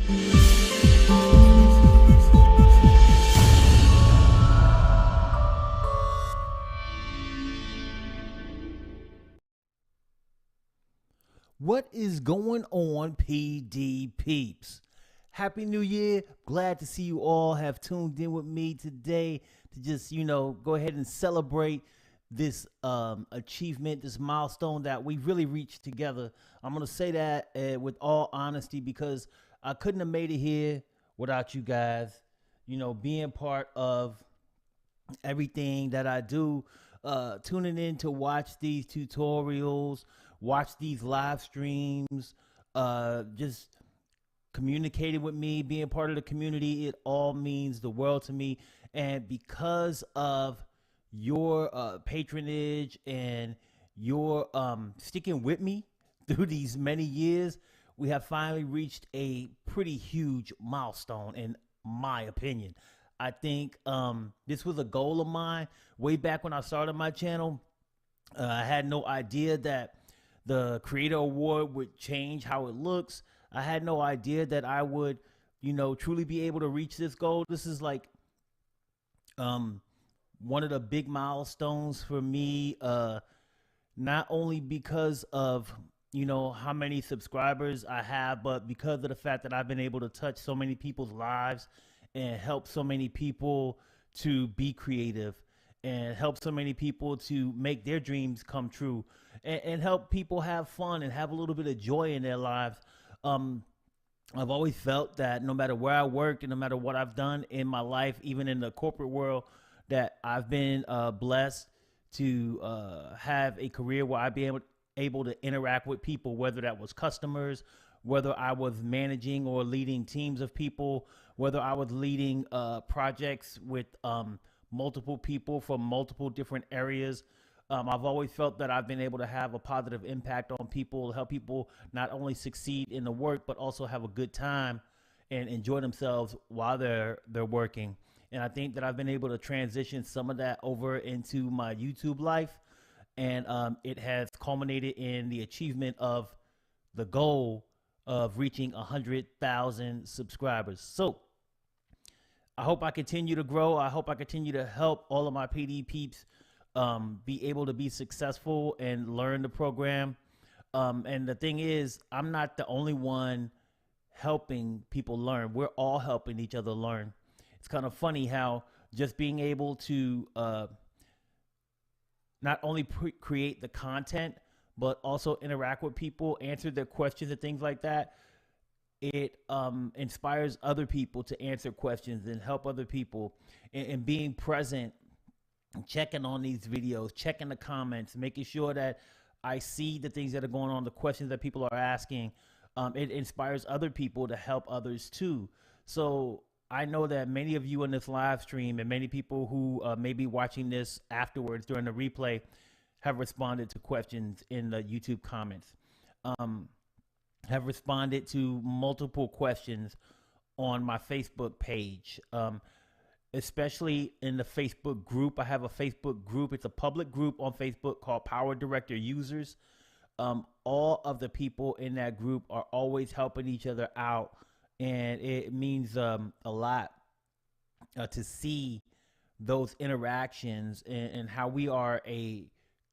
What is going on, PD peeps? Happy New Year. Glad to see you all have tuned in with me today to just, go ahead and celebrate this achievement, this milestone that we really reached together. I'm going to say that with all honesty because I couldn't have made it here without you guys, being part of everything that I do, tuning in to watch these tutorials, watch these live streams, just communicating with me, being part of the community. It all means the world to me. And because of your patronage and your sticking with me through these many years, we have finally reached a pretty huge milestone, in my opinion. I think this was a goal of mine way back when I started my channel. I had no idea that the Creator Award would change how it looks. I had no idea that I would, truly be able to reach this goal. This is like one of the big milestones for me, not only because of, how many subscribers I have, but because of the fact that I've been able to touch so many people's lives and help so many people to be creative and help so many people to make their dreams come true and help people have fun and have a little bit of joy in their lives. I've always felt that no matter where I work and no matter what I've done in my life, even in the corporate world, that I've been blessed to have a career where I'd be able to interact with people, whether that was customers, whether I was managing or leading teams of people, whether I was leading projects with multiple people from multiple different areas. I've always felt that I've been able to have a positive impact on people, help people not only succeed in the work, but also have a good time and enjoy themselves while they're working. And I think that I've been able to transition some of that over into my YouTube life. And it has culminated in the achievement of the goal of reaching 100,000 subscribers. So I hope I continue to grow. I hope I continue to help all of my PD peeps be able to be successful and learn the program. And the thing is, I'm not the only one helping people learn. We're all helping each other learn. It's kind of funny how just being able to not only create the content, but also interact with people, answer their questions and things like that, it inspires other people to answer questions and help other people, and being present, checking on these videos, checking the comments, making sure that I see the things that are going on, the questions that people are asking. It inspires other people to help others too. So I know that many of you in this live stream and many people who may be watching this afterwards during the replay have responded to questions in the YouTube comments, have responded to multiple questions on my Facebook page, especially in the Facebook group. I have a Facebook group. It's a public group on Facebook called PowerDirector users. All of the people in that group are always helping each other out. And it means a lot to see those interactions and how we are a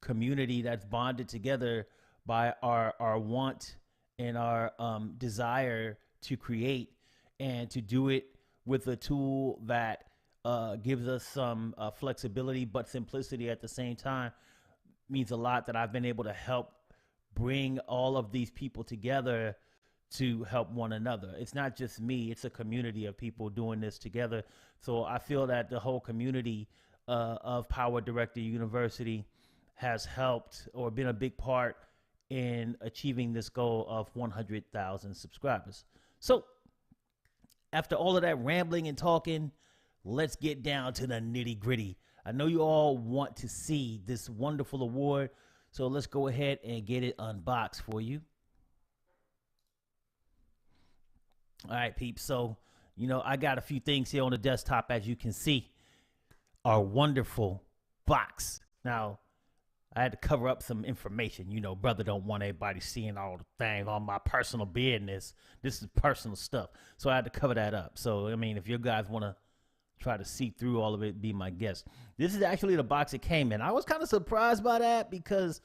community that's bonded together by our want and our desire to create and to do it with a tool that gives us some flexibility but simplicity at the same time. Means a lot that I've been able to help bring all of these people together to help one another. It's not just me, it's a community of people doing this together. So I feel that the whole community of PowerDirector University has helped or been a big part in achieving this goal of 100,000 subscribers. So after all of that rambling and talking, let's get down to the nitty gritty. I know you all want to see this wonderful award, so let's go ahead and get it unboxed for you. All right, peeps. So, I got a few things here on the desktop, as you can see. Our wonderful box. Now, I had to cover up some information. You know, brother don't want everybody seeing all the things on my personal business. This is personal stuff. So I had to cover that up. So, I mean, if you guys want to try to see through all of it, be my guest. This is actually the box it came in. I was kind of surprised by that because,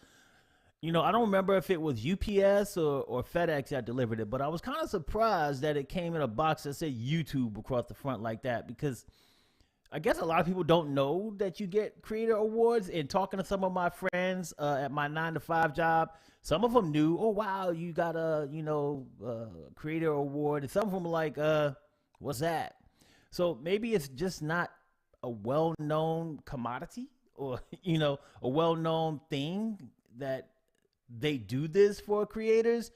you know, I don't remember if it was UPS or FedEx that delivered it, but I was kind of surprised that it came in a box that said YouTube across the front like that, because I guess a lot of people don't know that you get creator awards. And talking to some of my friends at my 9-to-5 job, some of them knew, oh, wow, you got a, creator award. And some of them were like, what's that? So maybe it's just not a well-known commodity or, a well-known thing that they do this for creators.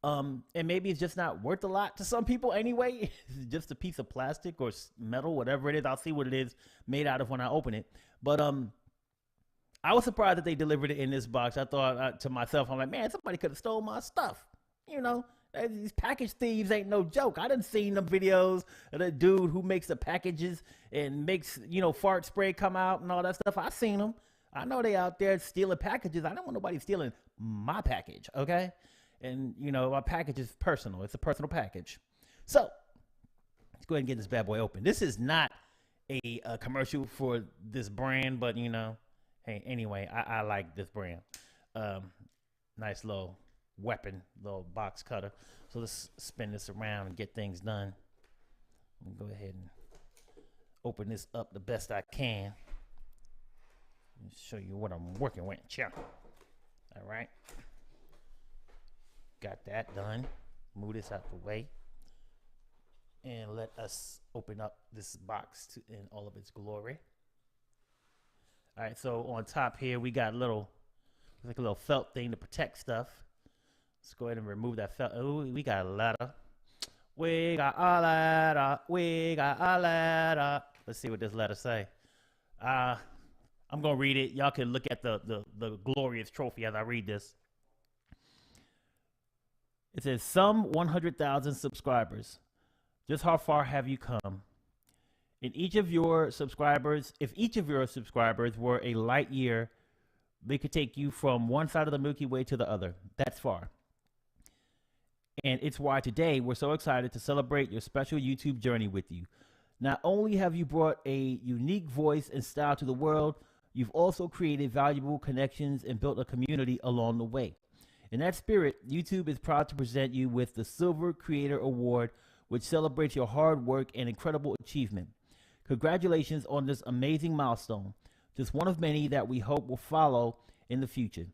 And maybe it's just not worth a lot to some people anyway. It's just a piece of plastic or metal, whatever it is. I'll see what it is made out of when I open it. But I was surprised that they delivered it in this box. I thought to myself, I'm like, man, somebody could have stole my stuff. These package thieves ain't no joke. I done seen them videos of the dude who makes the packages and makes, fart spray come out and all that stuff. I seen them. I know they out there stealing packages. I don't want nobody stealing my package, okay? And, my package is personal. It's a personal package. So let's go ahead and get this bad boy open. This is not a commercial for this brand, but, hey, anyway, I like this brand. Nice little weapon, little box cutter. So let's spin this around and get things done. Let me go ahead and open this up the best I can. Let me show you what I'm working with. All right. Got that done. Move this out the way. And let us open up this box in all of its glory. All right, so on top here, we got like a little felt thing to protect stuff. Let's go ahead and remove that felt. Oh, we got a letter. We got a letter. We got a letter. Let's see what this letter say. I'm going to read it. Y'all can look at the glorious trophy as I read this. It says, some 100,000 subscribers. Just how far have you come? If each of your subscribers were a light year, they could take you from one side of the Milky Way to the other. That's far. And it's why today we're so excited to celebrate your special YouTube journey with you. Not only have you brought a unique voice and style to the world, you've also created valuable connections and built a community along the way. In that spirit, YouTube is proud to present you with the Silver Creator Award, which celebrates your hard work and incredible achievement. Congratulations on this amazing milestone, just one of many that we hope will follow in the future.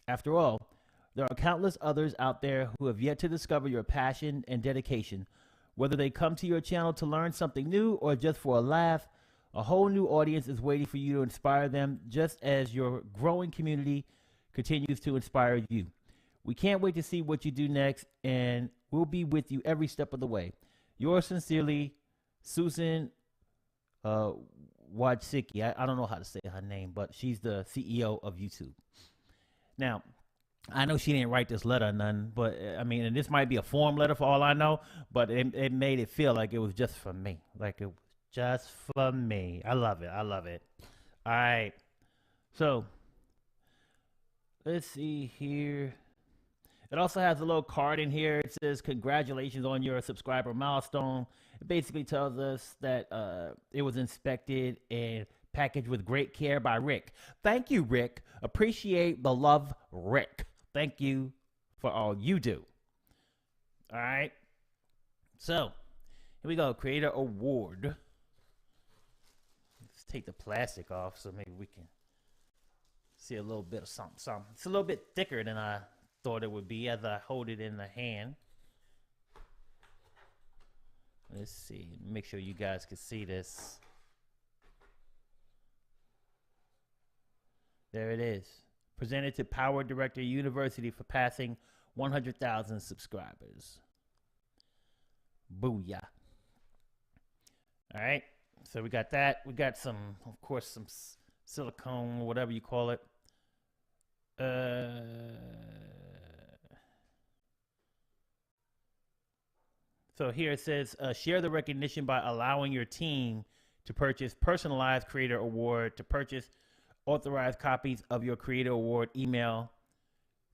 After all, there are countless others out there who have yet to discover your passion and dedication. Whether they come to your channel to learn something new or just for a laugh, a whole new audience is waiting for you to inspire them, just as your growing community continues to inspire you. We can't wait to see what you do next, and we'll be with you every step of the way. Yours sincerely, Susan Wojcicki. I don't know how to say her name, but she's the CEO of YouTube. Now, I know she didn't write this letter or nothing, but I mean, and this might be a form letter for all I know, but it made it feel like it was just for me. Like it was just for me. I love it. I love it. All right. So let's see here. It also has a little card in here. It says, congratulations on your subscriber milestone. It basically tells us that it was inspected and packaged with great care by Rick. Thank you, Rick. Appreciate the love, Rick. Thank you for all you do. All right. So here we go. Creator Award. Let's take the plastic off so maybe we can see a little bit of something. It's a little bit thicker than I thought it would be as I hold it in the hand. Let's see. Make sure you guys can see this. There it is. Presented to PowerDirector University for passing 100,000 subscribers. Booyah. All right. So we got that. We got some, of course, some silicone, whatever you call it. So here it says, share the recognition by allowing your team to purchase personalized creator award. To purchase authorized copies of your creator award. Email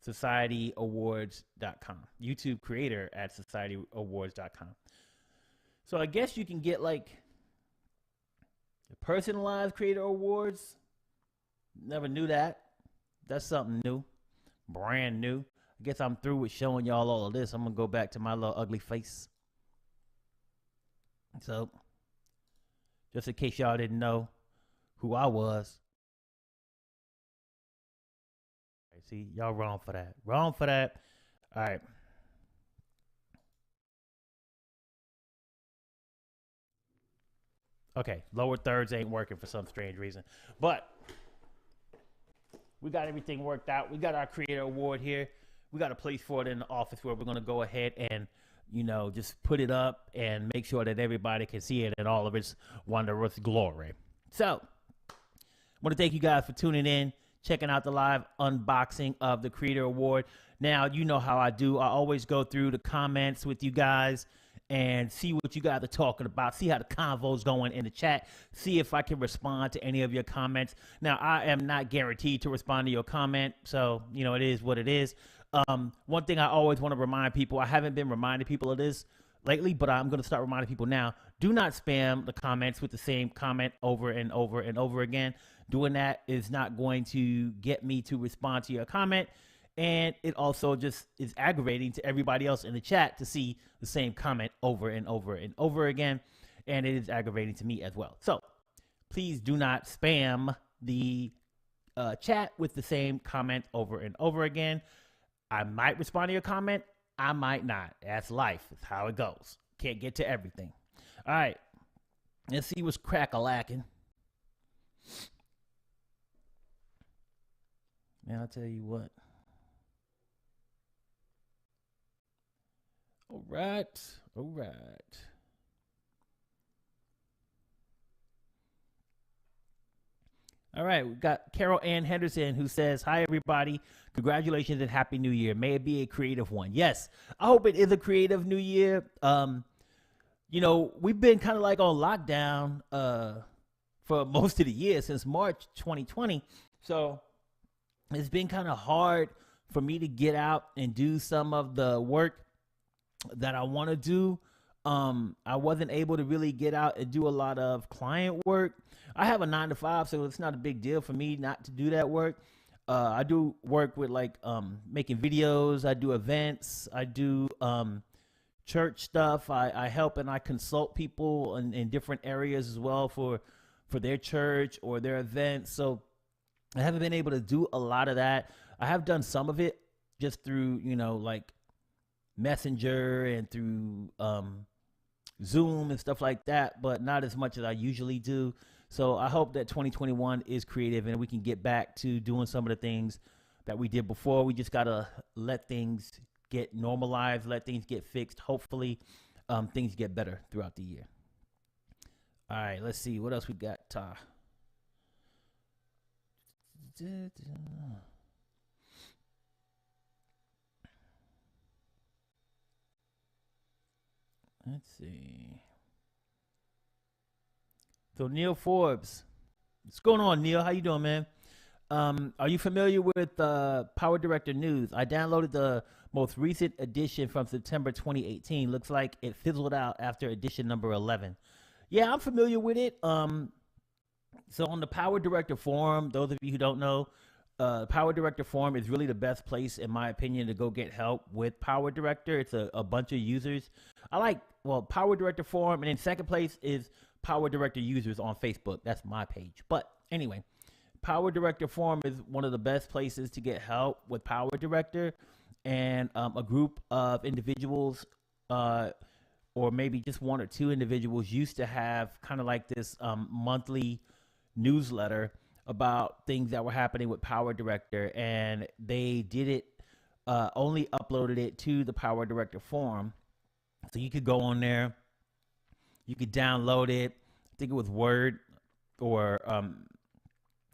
societyawards.com. YouTube creator at societyawards.com. So I guess you can get like personalized creator awards. Never knew that. That's something new, brand new. I guess I'm through with showing y'all all of this. I'm gonna go back to my little ugly face. So, just in case y'all didn't know who I was. See, y'all wrong for that. Wrong for that. All right. Okay, lower thirds ain't working for some strange reason. But we got everything worked out. We got our creator award here. We got a place for it in the office where we're going to go ahead and, you know, just put it up and make sure that everybody can see it in all of its wondrous glory. So, I want to thank you guys for tuning in, checking out the live unboxing of the Creator Award. Now, you know how I do. I always go through the comments with you guys and see what you guys are talking about, see how the convo's going in the chat, see if I can respond to any of your comments. Now, I am not guaranteed to respond to your comment, so, you know, it is what it is. One thing I always want to remind people, I haven't been reminding people of this lately, but I'm going to start reminding people now. Do not spam the comments with the same comment over and over and over again. Doing that is not going to get me to respond to your comment. And it also just is aggravating to everybody else in the chat to see the same comment over and over and over again. And it is aggravating to me as well. So please do not spam the chat with the same comment over and over again. I might respond to your comment. I might not. That's life. It's how it goes. Can't get to everything. All right. Let's see what's crack-a-lacking. Man, I'll tell you what. All right. All right. All right, we got Carol Ann Henderson who says, hi, everybody. Congratulations and Happy New Year. May it be a creative one. Yes, I hope it is a creative New Year. You know, we've been kind of like on lockdown for most of the year since March 2020. So it's been kind of hard for me to get out and do some of the work that I want to do. I wasn't able to really get out and do a lot of client work. I have a 9-to-5, so it's not a big deal for me not to do that work. I do work with like making videos. I do events. I do church stuff. I help and I consult people in different areas as well for their church or their events. So I haven't been able to do a lot of that. I have done some of it just through, you know, like Messenger and through Zoom and stuff like that, but not as much as I usually do. So I hope that 2021 is creative and we can get back to doing some of the things that we did before. We just got to let things get normalized, let things get fixed. Hopefully things get better throughout the year. All right, let's see. What else we got? Let's see. So Neil Forbes, what's going on, Neil? How you doing, man? Are you familiar with PowerDirector News? I downloaded the most recent edition from September 2018. Looks like it fizzled out after edition number 11. Yeah, I'm familiar with it. So on the PowerDirector forum, those of you who don't know, PowerDirector forum is really the best place, in my opinion, to go get help with PowerDirector. It's a bunch of users. I like, well, PowerDirector forum, and in second place is PowerDirector users on Facebook. That's my page. But anyway, PowerDirector forum is one of the best places to get help with PowerDirector, and a group of individuals, or maybe just one or two individuals, used to have kind of like this monthly newsletter about things that were happening with PowerDirector, and they did it, only uploaded it to the PowerDirector forum. So you could go on there, you could download it. I think it was Word or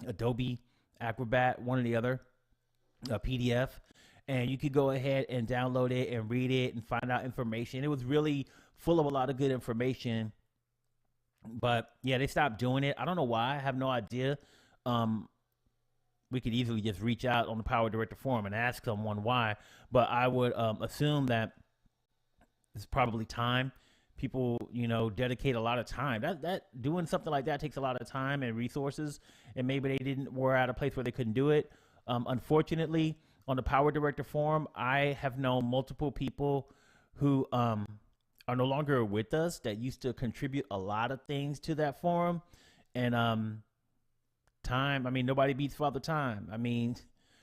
Adobe Acrobat, one or the other, a PDF. And you could go ahead and download it and read it and find out information. It was really full of a lot of good information. But yeah, they stopped doing it. I don't know why. I have no idea. we could easily just reach out on the PowerDirector forum and ask someone why. But I would assume that it's probably time. People, dedicate a lot of time. That doing something like that takes a lot of time and resources, and maybe they were at a place where they couldn't do it. Unfortunately, on the PowerDirector forum, I have known multiple people who are no longer with us that used to contribute a lot of things to that forum, and time. I mean, nobody beats Father Time. I mean,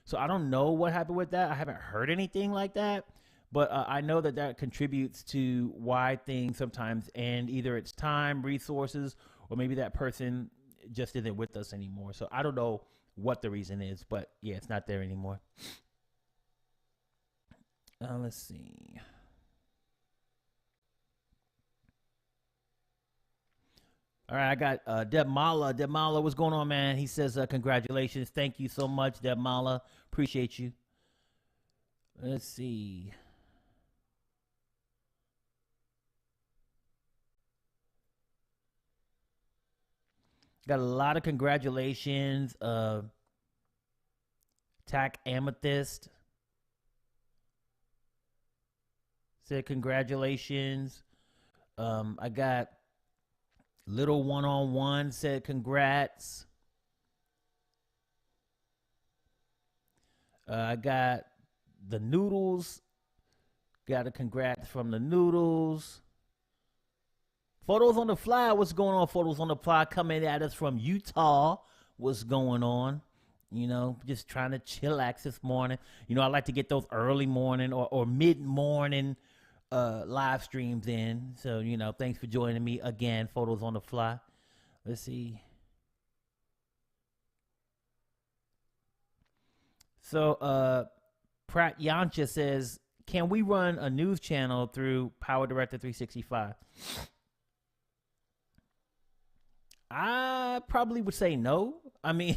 so I don't know what happened with that. I haven't heard anything like that. But I know that contributes to why things sometimes end. Either it's time, resources, or maybe that person just isn't with us anymore. So I don't know what the reason is, but yeah, it's not there anymore. Let's see. All right, I got Deb Mala. Deb Mala, what's going on, man? He says, congratulations. Thank you so much, Deb Mala. Appreciate you. Let's see. Got a lot of congratulations. Tack Amethyst said congratulations. I got Little One-on-One said congrats. I got the Noodles. Got a congrats from the Noodles. Photos on the Fly, what's going on? Photos on the Fly coming at us from Utah. What's going on? Just trying to chillax this morning. I like to get those early morning or mid-morning live streams in. So, thanks for joining me again, Photos on the Fly. Let's see. So, Prat Yancha says, can we run a news channel through PowerDirector 365? I probably would say no. I mean,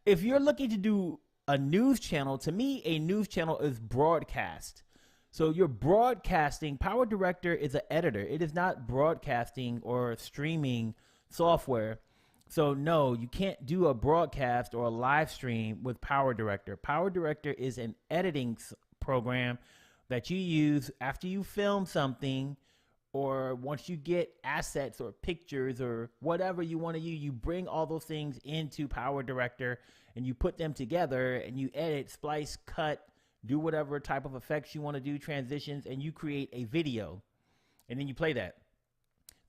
if you're looking to do a news channel, to me, a news channel is broadcast. So you're broadcasting. PowerDirector is an editor. It is not broadcasting or streaming software. So no, you can't do a broadcast or a live stream with PowerDirector. PowerDirector is an editing program that you use after you film something, or once you get assets or pictures or whatever you want to use. You bring all those things into PowerDirector and you put them together and you edit, splice, cut, do whatever type of effects you want to do, transitions, and you create a video. And then you play that.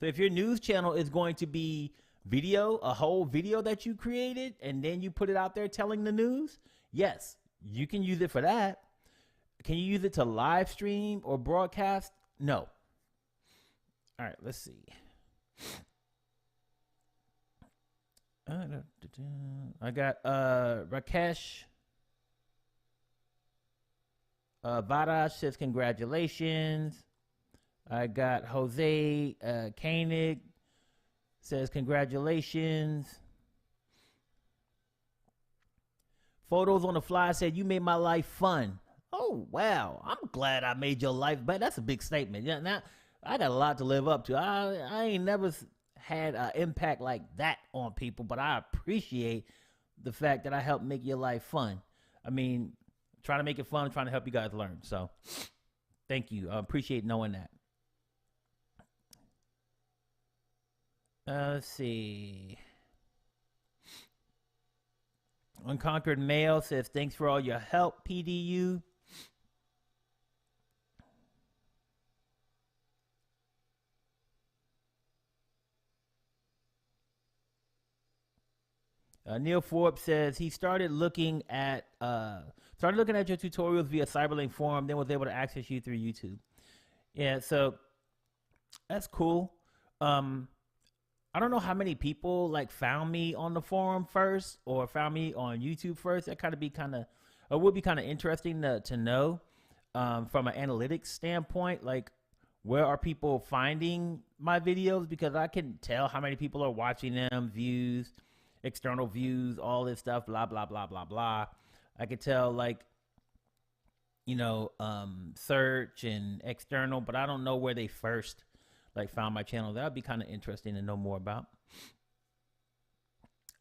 So if your news channel is going to be video, a whole video that you created, and then you put it out there telling the news, yes, you can use it for that. Can you use it to live stream or broadcast? No. All right, let's see. I got Rakesh Vadash says congratulations. I got Jose Koenig says congratulations. Photos on the Fly said you made my life fun. Oh wow, I'm glad I made your life better. That's a big statement. Yeah, now I got a lot to live up to. I ain't never had an impact like that on people, but I appreciate the fact that I helped make your life fun. I mean, trying to make it fun, trying to help you guys learn. So thank you. I appreciate knowing that. Let's see. Unconquered Male says, thanks for all your help, PDU. Neil Forbes says he started looking at your tutorials via Cyberlink forum, then was able to access you through YouTube. Yeah, so that's cool. I don't know how many people like found me on the forum first or found me on YouTube first. That would be kind of interesting to know from an analytics standpoint. Like, where are people finding my videos? Because I can tell how many people are watching them, views, external views, all this stuff, blah, blah, blah, blah, blah. I could tell, like, search and external, but I don't know where they first found my channel. That would be kind of interesting to know more about.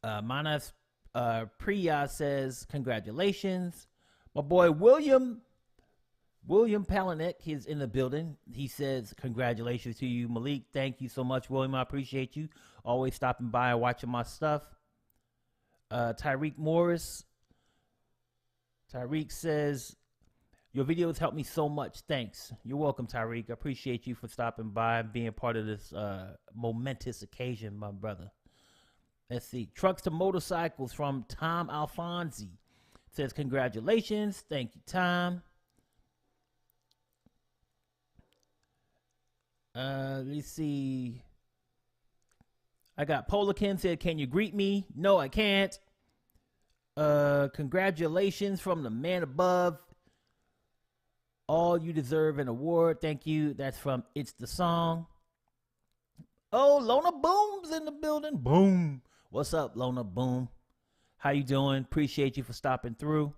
Manas Priya says, congratulations. My boy William Palanek is in the building. He says, congratulations to you, Malik. Thank you so much, William. I appreciate you. Always stopping by and watching my stuff. Tyreek Morris. Tyreek says, your videos help me so much. Thanks. You're welcome, Tyreek. I appreciate you for stopping by and being part of this momentous occasion, my brother. Let's see. Trucks to Motorcycles from Tom Alfonsi says, congratulations. Thank you, Tom. Let's see. I got Polar Kim said, can you greet me? No, I can't. Congratulations from the man above. All you deserve an award. Thank you. That's from It's the Song. Oh, Lona Boom's in the building. Boom. What's up, Lona Boom? How you doing? Appreciate you for stopping through.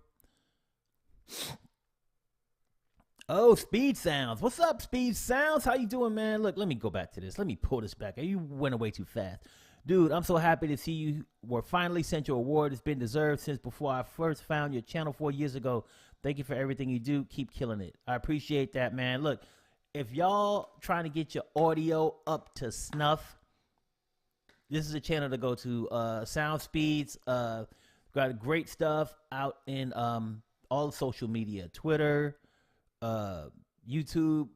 Oh, Speed Sounds. What's up, Speed Sounds? How you doing, man? Look, let me go back to this. Let me pull this back. You went away too fast. Dude, I'm so happy to see you were finally sent your award. It's been deserved since before I first found your channel 4 years ago. Thank you for everything you do. Keep killing it. I appreciate that, man. Look, if y'all trying to get your audio up to snuff, this is a channel to go to. Sound Speeds. Got great stuff out in all social media. Twitter, YouTube.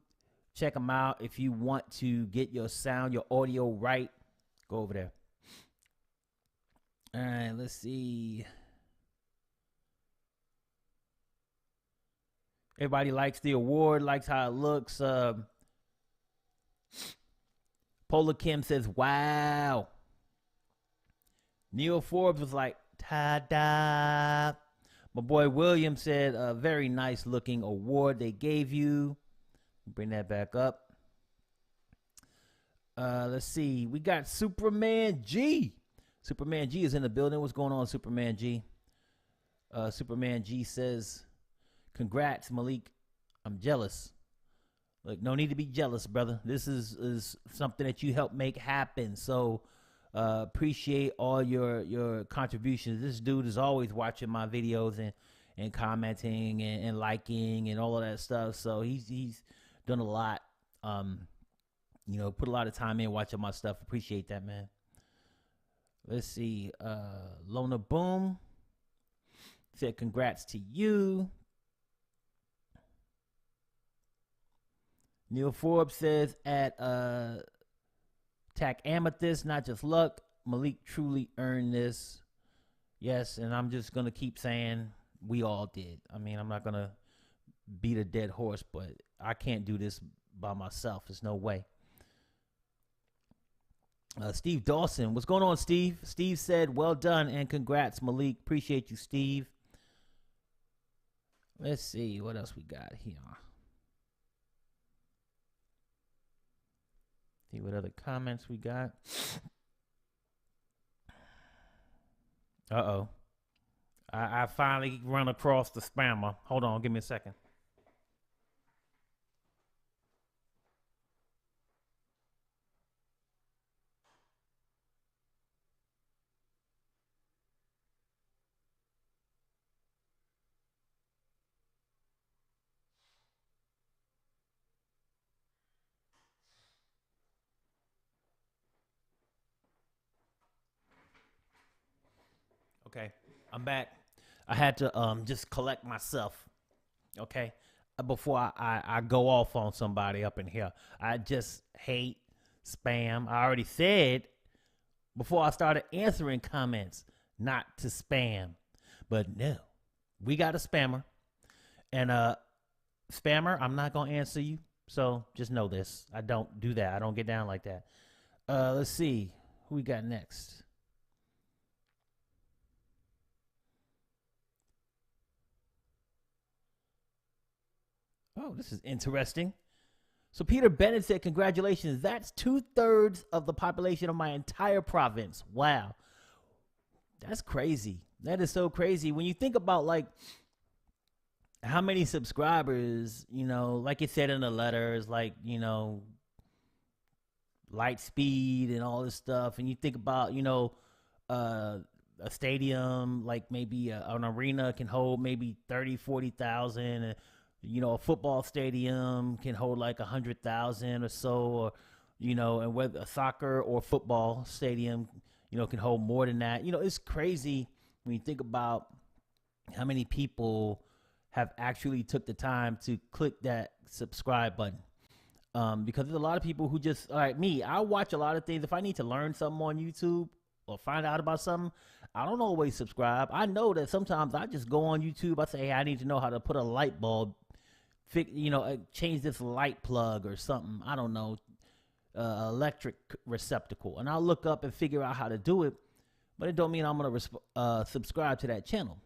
Check them out. If you want to get your sound, your audio right, go over there. All right, let's see. Everybody likes the award, likes how it looks. Polar Kim says, wow. Neil Forbes was like, ta-da. My boy William said, a very nice looking award they gave you. Bring that back up. Let's see. We got Superman G. Superman G is in the building. What's going on, Superman G? Superman G says, congrats, Malik. I'm jealous. Look, no need to be jealous, brother. This is something that you helped make happen. So appreciate all your contributions. This dude is always watching my videos and commenting and liking and all of that stuff. So he's done a lot. You know, put a lot of time in watching my stuff. Appreciate that, man. Let's see. Lona Boom said congrats to you. Neil Forbes says at Tack Amethyst, not just luck. Malik truly earned this. Yes, and I'm just going to keep saying we all did. I mean, I'm not going to beat a dead horse, but I can't do this by myself. There's no way. Steve Dawson. What's going on, Steve? Steve said, well done and congrats, Malik. Appreciate you, Steve. Let's see what else we got here. See what other comments we got. Uh-oh. I finally run across the spammer. Hold on, give me a second. Okay, I'm back. I had to just collect myself, okay, before I go off on somebody up in here. I just hate spam. I already said before I started answering comments not to spam, but no, we got a spammer, and spammer, I'm not gonna answer you. So just know this. I don't do that. I don't get down like that. Let's see who we got next. Oh, this is interesting. So Peter Bennett said, congratulations. That's 2/3 of the population of my entire province. Wow. That's crazy. That is so crazy. When you think about like how many subscribers, you know, like it said in the letters, like, you know, light speed and all this stuff. And you think about, you know, a stadium, like maybe an arena can hold maybe 30, 40,000. You know, a football stadium can hold like 100,000 or so, or, you know, and whether a soccer or football stadium, you know, can hold more than that. You know, it's crazy when you think about how many people have actually took the time to click that subscribe button. Because there's a lot of people who just, like me, I watch a lot of things. If I need to learn something on YouTube or find out about something, I don't always subscribe. I know that sometimes I just go on YouTube. I say, hey, I need to know how to put a light bulb, change this light plug or something. I don't know, electric receptacle. And I'll look up and figure out how to do it. But it don't mean I'm going to subscribe to that channel.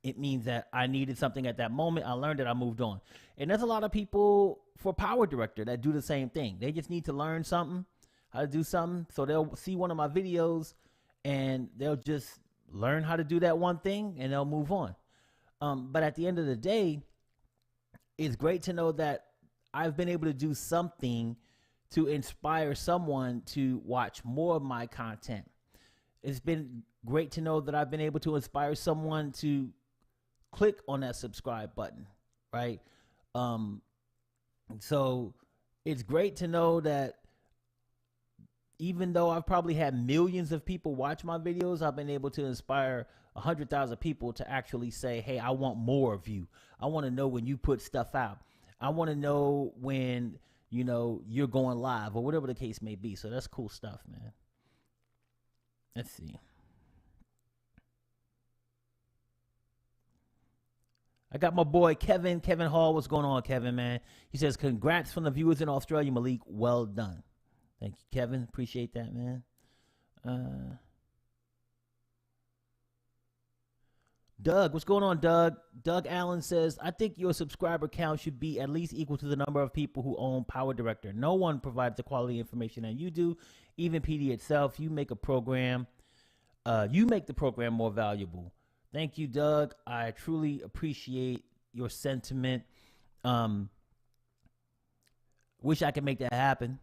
It means that I needed something at that moment. I learned it. I moved on. And there's a lot of people for PowerDirector that do the same thing. They just need to learn something, how to do something. So they'll see one of my videos and they'll just learn how to do that one thing and they'll move on. But at the end of the day, it's great to know that I've been able to do something to inspire someone to watch more of my content. It's been great to know that I've been able to inspire someone to click on that subscribe button, right? So it's great to know that even though I've probably had millions of people watch my videos, I've been able to inspire 100,000 people to actually say, hey, I want more of you. I want to know when you put stuff out. I want to know when, you know, you're going live or whatever the case may be. So that's cool stuff, man. Let's see. I got my boy Kevin Hall. What's going on, Kevin, man? He says, congrats from the viewers in Australia, Malik. Well done. Thank you, Kevin. Appreciate that, man. Doug, what's going on, Doug? Doug Allen says, I think your subscriber count should be at least equal to the number of people who own PowerDirector. No one provides the quality information that you do. Even PD itself, you make the program more valuable. Thank you, Doug. I truly appreciate your sentiment. Wish I could make that happen.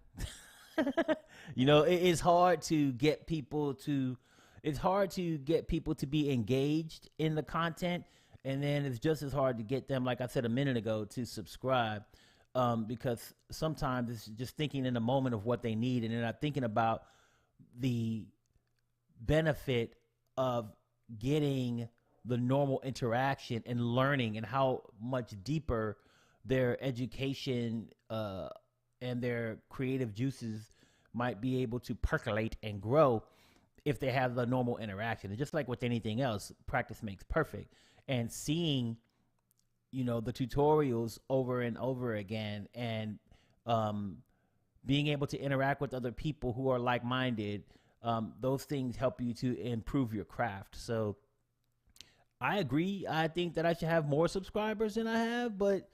You know, it's hard to get people to be engaged in the content, and then it's just as hard to get them, like I said a minute ago, to subscribe, because sometimes it's just thinking in the moment of what they need, and they're not thinking about the benefit of getting the normal interaction and learning, and how much deeper their education and their creative juices might be able to percolate and grow if they have the normal interaction. And just like with anything else, practice makes perfect. And seeing, you know, the tutorials over and over again, and being able to interact with other people who are like-minded, those things help you to improve your craft. So I agree. I think that I should have more subscribers than I have, but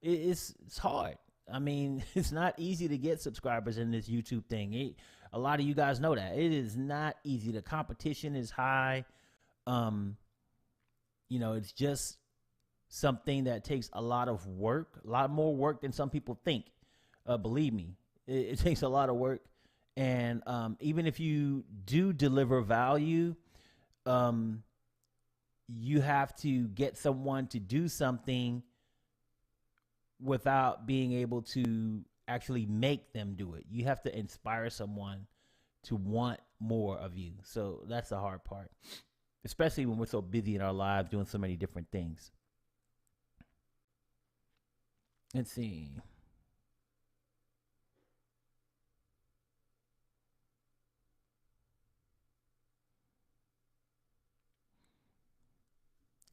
it's hard. I mean, it's not easy to get subscribers in this YouTube thing. A lot of you guys know that. It is not easy. The competition is high. You know, it's just something that takes a lot of work, a lot more work than some people think. Believe me, it takes a lot of work. And even if you do deliver value, you have to get someone to do something without being able to actually make them do it. You have to inspire someone to want more of you. So that's the hard part, especially when we're so busy in our lives doing so many different things. Let's see.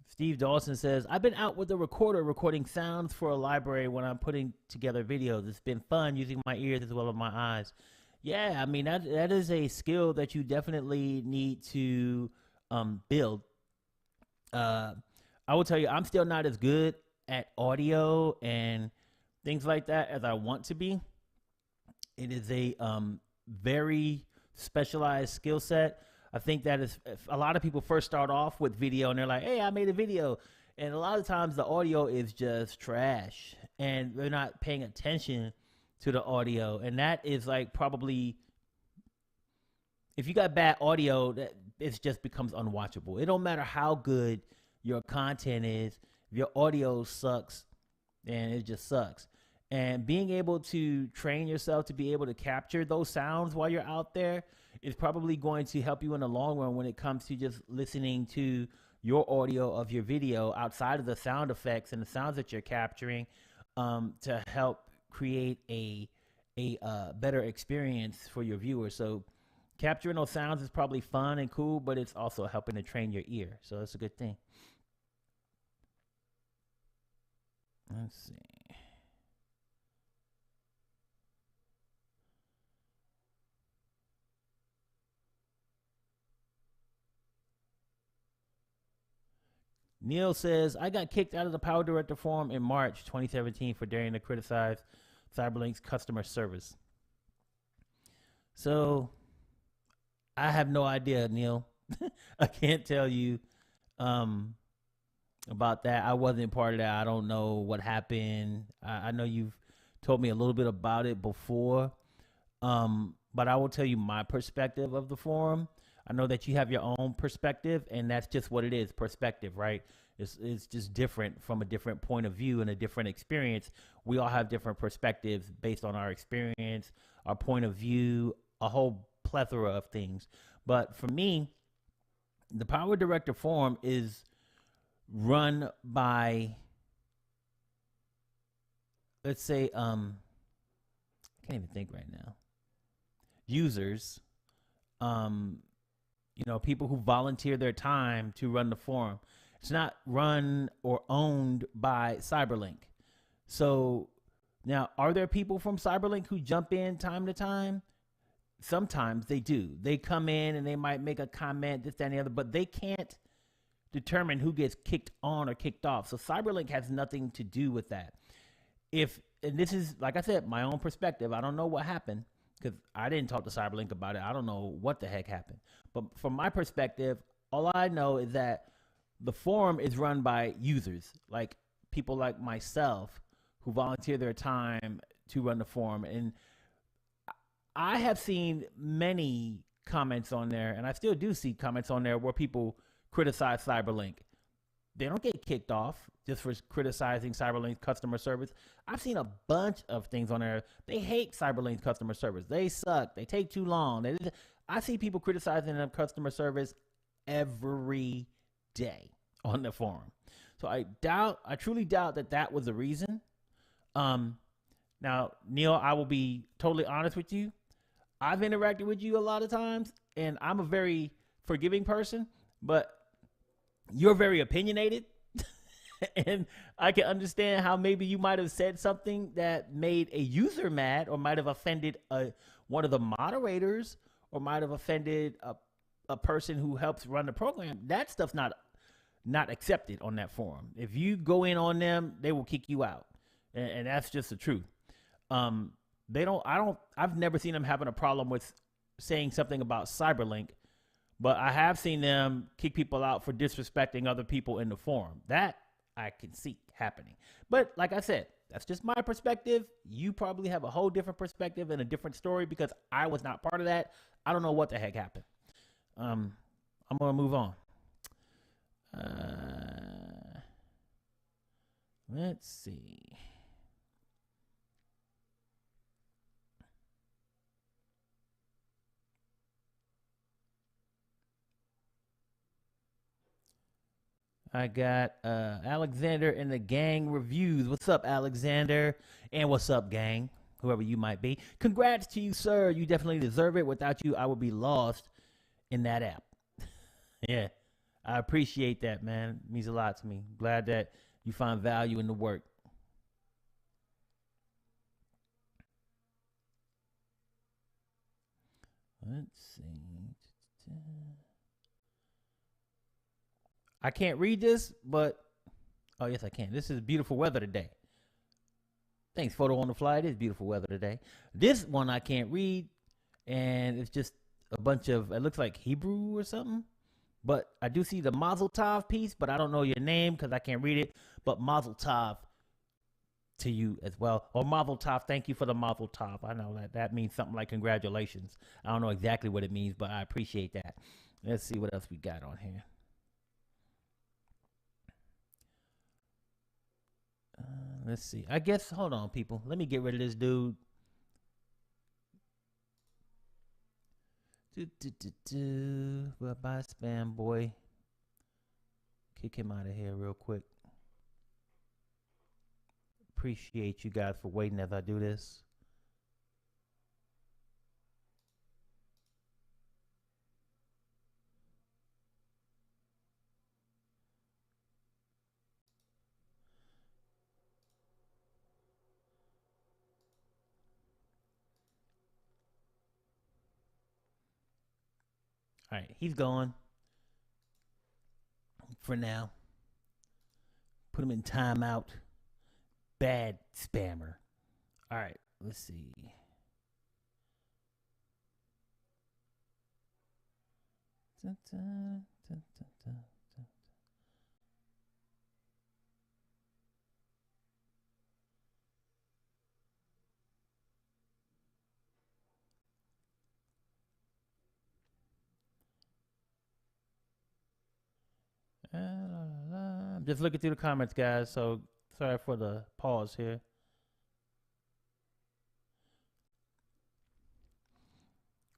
Steve Dawson says, I've been out with a recorder recording sounds for a library when I'm putting together videos. It's been fun using my ears as well as my eyes. Yeah, I mean, that is a skill that you definitely need to build. I will tell you, I'm still not as good at audio and things like that as I want to be. It is a very specialized skill set. I think that is, a lot of people first start off with video and they're like, hey, I made a video. And a lot of times the audio is just trash and they're not paying attention to the audio. And that is like probably if you got bad audio, that it just becomes unwatchable. It don't matter how good your content is. If your audio sucks, then it just sucks. And being able to train yourself to be able to capture those sounds while you're out there is probably going to help you in the long run when it comes to just listening to your audio of your video outside of the sound effects and the sounds that you're capturing, to help create a better experience for your viewers. So capturing those sounds is probably fun and cool, but it's also helping to train your ear. So that's a good thing. Let's see. Neil says, I got kicked out of the PowerDirector forum in March 2017 for daring to criticize Cyberlink's customer service. So I have no idea, Neil. I can't tell you about that. I wasn't part of that. I don't know what happened. I know you've told me a little bit about it before, but I will tell you my perspective of the forum. I know that you have your own perspective, and that's just what it is, perspective, right? It's just different from a different point of view and a different experience. We all have different perspectives based on our experience, our point of view, a whole plethora of things. But for me, the PowerDirector forum is run by, let's say, I can't even think right now, users, people who volunteer their time to run the forum. It's not run or owned by Cyberlink. So now, are there people from Cyberlink who jump in time to time? Sometimes they do. They come in and they might make a comment, this, that, and the other, but they can't determine who gets kicked on or kicked off. So Cyberlink has nothing to do with that. And this is, like I said, my own perspective. I don't know what happened because I didn't talk to Cyberlink about it. I don't know what the heck happened. But from my perspective, all I know is that the forum is run by users, like people like myself who volunteer their time to run the forum. And I have seen many comments on there, and I still do see comments on there where people criticize Cyberlink. They don't get kicked off just for criticizing Cyberlink's customer service. I've seen a bunch of things on there. They hate Cyberlink's customer service. They suck. They take too long. I see people criticizing their customer service every day on the forum. So I truly doubt that was the reason. Now, Neil, I will be totally honest with you. I've interacted with you a lot of times, and I'm a very forgiving person, but you're very opinionated. And I can understand how maybe you might have said something that made a user mad, or might have offended one of the moderators, or might have offended a person who helps run the program. That stuff's not accepted on that forum. If you go in on them, they will kick you out. And that's just the truth. I've never seen them having a problem with saying something about Cyberlink, but I have seen them kick people out for disrespecting other people in the forum. That I can see happening. But like I said, that's just my perspective. You probably have a whole different perspective and a different story because I was not part of that. I don't know what the heck happened. I'm going to move on. Let's see. I got Alexander in the gang reviews. What's up, Alexander? And what's up, gang? Whoever you might be. Congrats to you, sir. You definitely deserve it. Without you, I would be lost in that app. Yeah, I appreciate that, man. It means a lot to me. Glad that you find value in the work. Let's see. I can't read this, but oh yes, I can. This is beautiful weather today. Thanks, photo on the fly. It is beautiful weather today. This one I can't read, and it's just a bunch of, it looks like Hebrew or something. But I do see the Mazel Tov piece, but I don't know your name because I can't read it. But Mazel Tov to you as well. Or Mazel Tov. Thank you for the Mazel Tov. I know that means something like congratulations. I don't know exactly what it means, but I appreciate that. Let's see what else we got on here. Let's see. I guess, hold on, people. Let me get rid of this dude. Bye, spam boy. Kick him out of here real quick. Appreciate you guys for waiting as I do this. All right, he's gone for now. Put him in timeout. Bad spammer. All right, let's see. Dun, dun, dun, dun, dun, dun. I'm just looking through the comments, guys, so sorry for the pause here.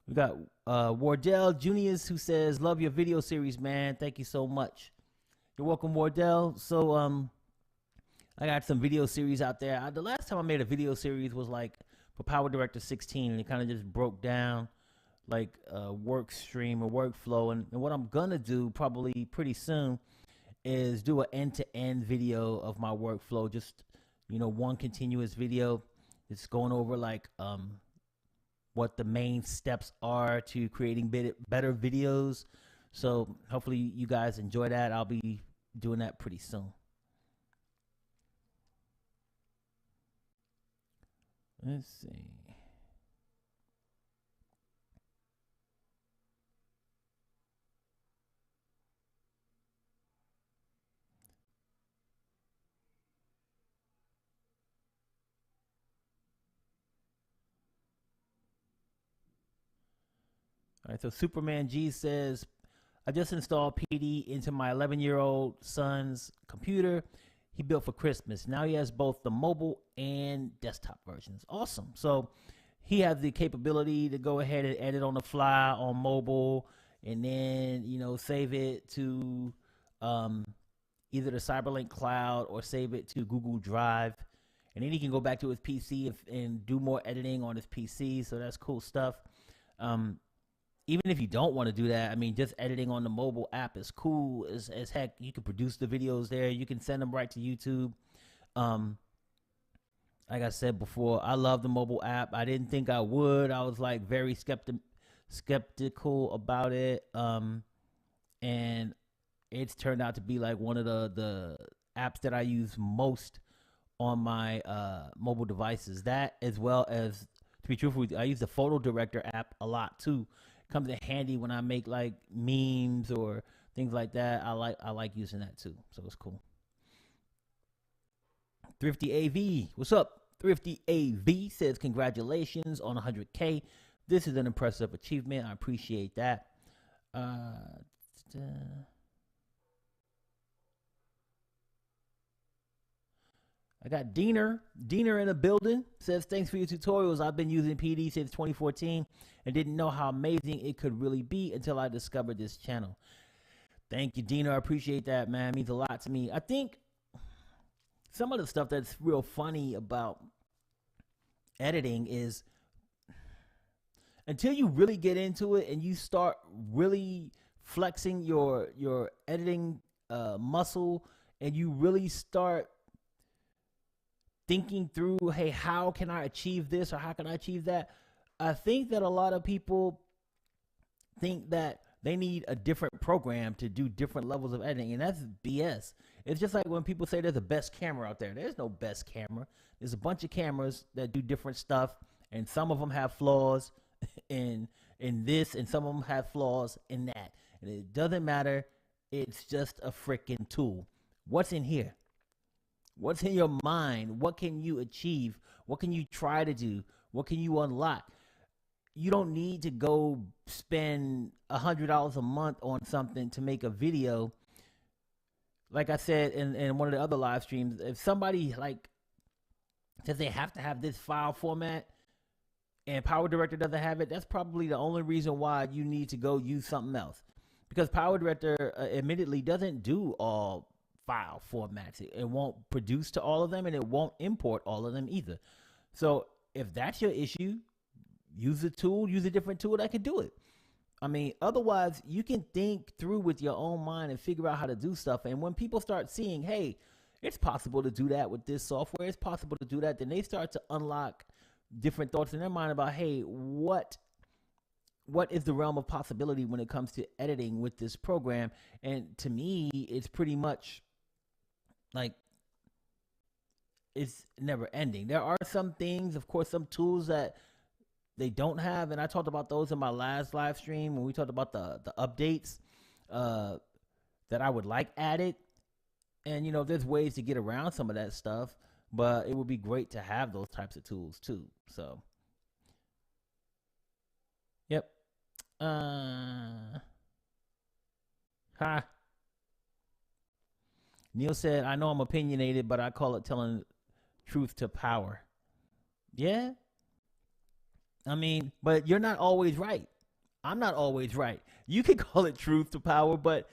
We got Wardell Junius who says, love your video series, man. Thank you so much. You're welcome, Wardell. So I got some video series out there. The last time I made a video series was like for PowerDirector 16, and it kind of just broke down like work stream or workflow. And what I'm gonna do probably pretty soon is do an end-to-end video of my workflow. Just, you know, one continuous video. It's going over like what the main steps are to creating better videos. So hopefully you guys enjoy that. I'll be doing that pretty soon. Let's see. All right, so Superman G says, I just installed PD into my 11-year-old son's computer he built for Christmas. Now he has both the mobile and desktop versions. Awesome. So he has the capability to go ahead and edit on the fly on mobile, and then, you know, save it to either the Cyberlink cloud or save it to Google Drive. And then he can go back to his PC and do more editing on his PC. So that's cool stuff. Even if you don't want to do that, I mean, just editing on the mobile app is cool as heck. You can produce the videos there. You can send them right to YouTube. Like I said before, I love the mobile app. I didn't think I would. I was like very skeptical about it. And it's turned out to be like one of the apps that I use most on my mobile devices. That, as well as, to be truthful, I use the PhotoDirector app a lot too. Comes in handy when I make like memes or things like that. I like using that too, so it's cool. Thrifty AV, what's up? Thrifty AV says, congratulations on 100K. This is an impressive achievement. I appreciate that. I got Diener in the building. Says, thanks for your tutorials. I've been using PD since 2014 and didn't know how amazing it could really be until I discovered this channel. Thank you, Diener. I appreciate that, man. It means a lot to me. I think some of the stuff that's real funny about editing is until you really get into it and you start really flexing your editing muscle, and you really start thinking through, hey, how can I achieve this or how can I achieve that? I think that a lot of people think that they need a different program to do different levels of editing, and that's BS. It's just like when people say there's a best camera out there. There's no best camera. There's a bunch of cameras that do different stuff, and some of them have flaws in this, and some of them have flaws in that. And it doesn't matter. It's just a freaking tool. What's in here? What's in your mind? What can you achieve? What can you try to do? What can you unlock? You don't need to go spend $100 a month on something to make a video. Like I said in one of the other live streams, if somebody like says they have to have this file format and PowerDirector doesn't have it, that's probably the only reason why you need to go use something else. Because PowerDirector admittedly doesn't do all file formats. It won't produce to all of them, and it won't import all of them either. So if that's your issue, use a tool, use a different tool that can do it. I mean, otherwise, you can think through with your own mind and figure out how to do stuff. And when people start seeing, hey, it's possible to do that with this software, it's possible to do that, then they start to unlock different thoughts in their mind about, hey, what is the realm of possibility when it comes to editing with this program? And to me, it's pretty much like it's never ending. There are some things, of course, some tools that they don't have, and I talked about those in my last live stream when we talked about the updates that I would like added. And you know, there's ways to get around some of that stuff, but it would be great to have those types of tools too. So yep. Neil said, I know I'm opinionated, but I call it telling truth to power. Yeah. I mean, but you're not always right. I'm not always right. You can call it truth to power, but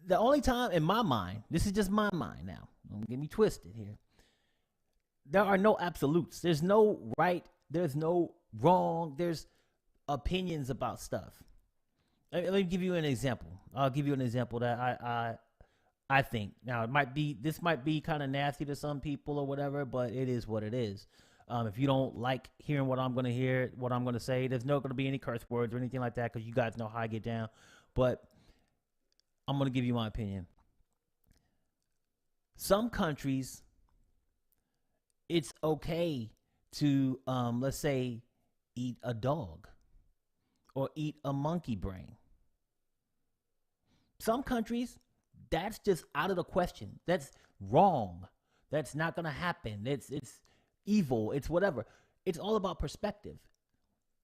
the only time in my mind, this is just my mind now, don't get me twisted here. There are no absolutes. There's no right. There's no wrong. There's opinions about stuff. Let me give you an example. I'll give you an example that I think. Now, this might be kind of nasty to some people or whatever, but it is what it is. If you don't like hearing what I'm going to say, there's not going to be any curse words or anything like that, because you guys know how I get down. But I'm going to give you my opinion. Some countries, it's okay to, let's say, eat a dog or eat a monkey brain. Some countries, that's just out of the question. That's wrong. That's not going to happen. It's evil. It's whatever. It's all about perspective.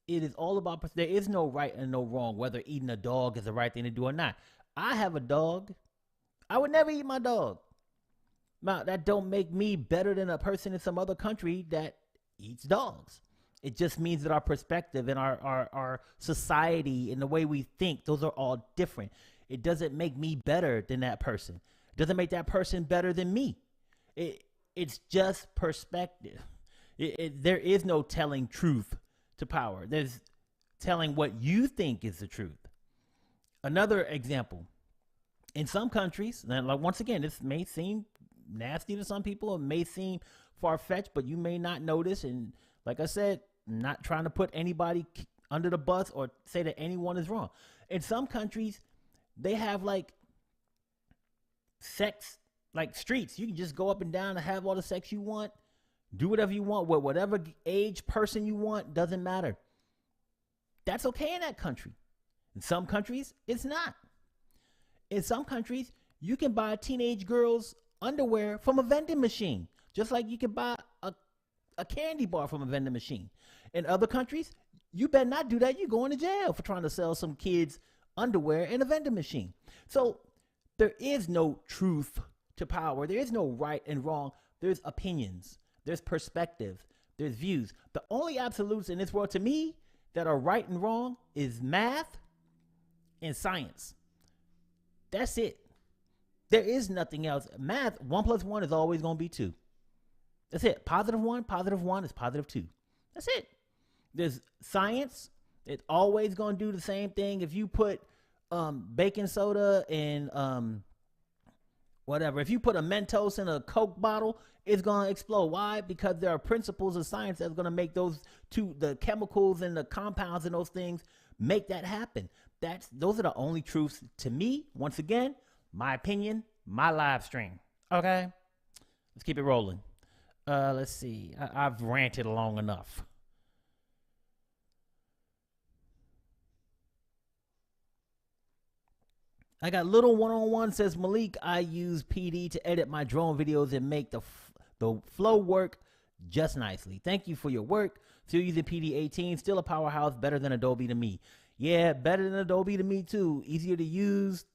It is all about, there is no right and no wrong, whether eating a dog is the right thing to do or not. I have a dog. I would never eat my dog. Now, that don't make me better than a person in some other country that eats dogs. It just means that our perspective and our society and the way we think, those are all different. It doesn't make me better than that person. It doesn't make that person better than me. It's just perspective. There is no telling truth to power. There's telling what you think is the truth. Another example. In some countries, and like once again, this may seem nasty to some people, it may seem far-fetched, but you may not notice. And like I said, I'm not trying to put anybody under the bus or say that anyone is wrong. In some countries, they have like sex, like streets. You can just go up and down and have all the sex you want, do whatever you want with whatever age person you want, doesn't matter. That's okay in that country. In some countries, it's not. In some countries, you can buy a teenage girl's underwear from a vending machine, just like you can buy a candy bar from a vending machine. In other countries, you better not do that. You're going to jail for trying to sell some kids' underwear in a vending machine. So there is no truth to power. There is no right and wrong. There's opinions. There's perspective. There's views. The only absolutes in this world to me that are right and wrong is math and science. That's it. There is nothing else. Math, 1 + 1 is always going to be 2. That's it. +1 is +2. That's it. There's science. It's always going to do the same thing. If you put baking soda and whatever, if you put a Mentos in a Coke bottle, it's going to explode. Why? Because there are principles of science that's going to make those two, the chemicals and the compounds and those things, make that happen. Those are the only truths to me. Once again, my opinion, my live stream. Okay, let's keep it rolling. Let's see. I've ranted long enough. I got little one-on-one, says Malik. I use PD to edit my drone videos and make the flow work just nicely. Thank you for your work. Still using PD 18, still a powerhouse, better than Adobe to me. Yeah, better than Adobe to me too. Easier to use,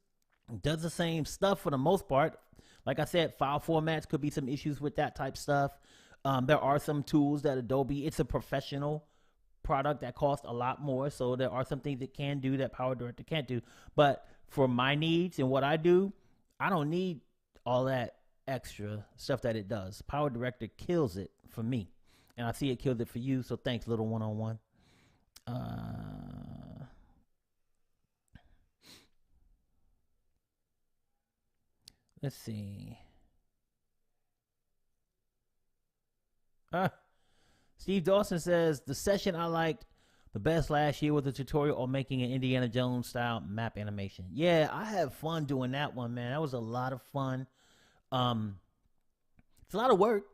does the same stuff for the most part. Like I said, file formats could be some issues with that type stuff. There are some tools that Adobe, it's a professional product that costs a lot more. So there are some things it can do that PowerDirector can't do. But for my needs and what I do, I don't need all that extra stuff that it does. PowerDirector kills it for me. And I see it kills it for you. So thanks, little one-on-one. Let's see. Steve Dawson says, the session I liked the best last year was a tutorial on making an Indiana Jones style map animation. Yeah, I had fun doing that one, man. That was a lot of fun. It's a lot of work,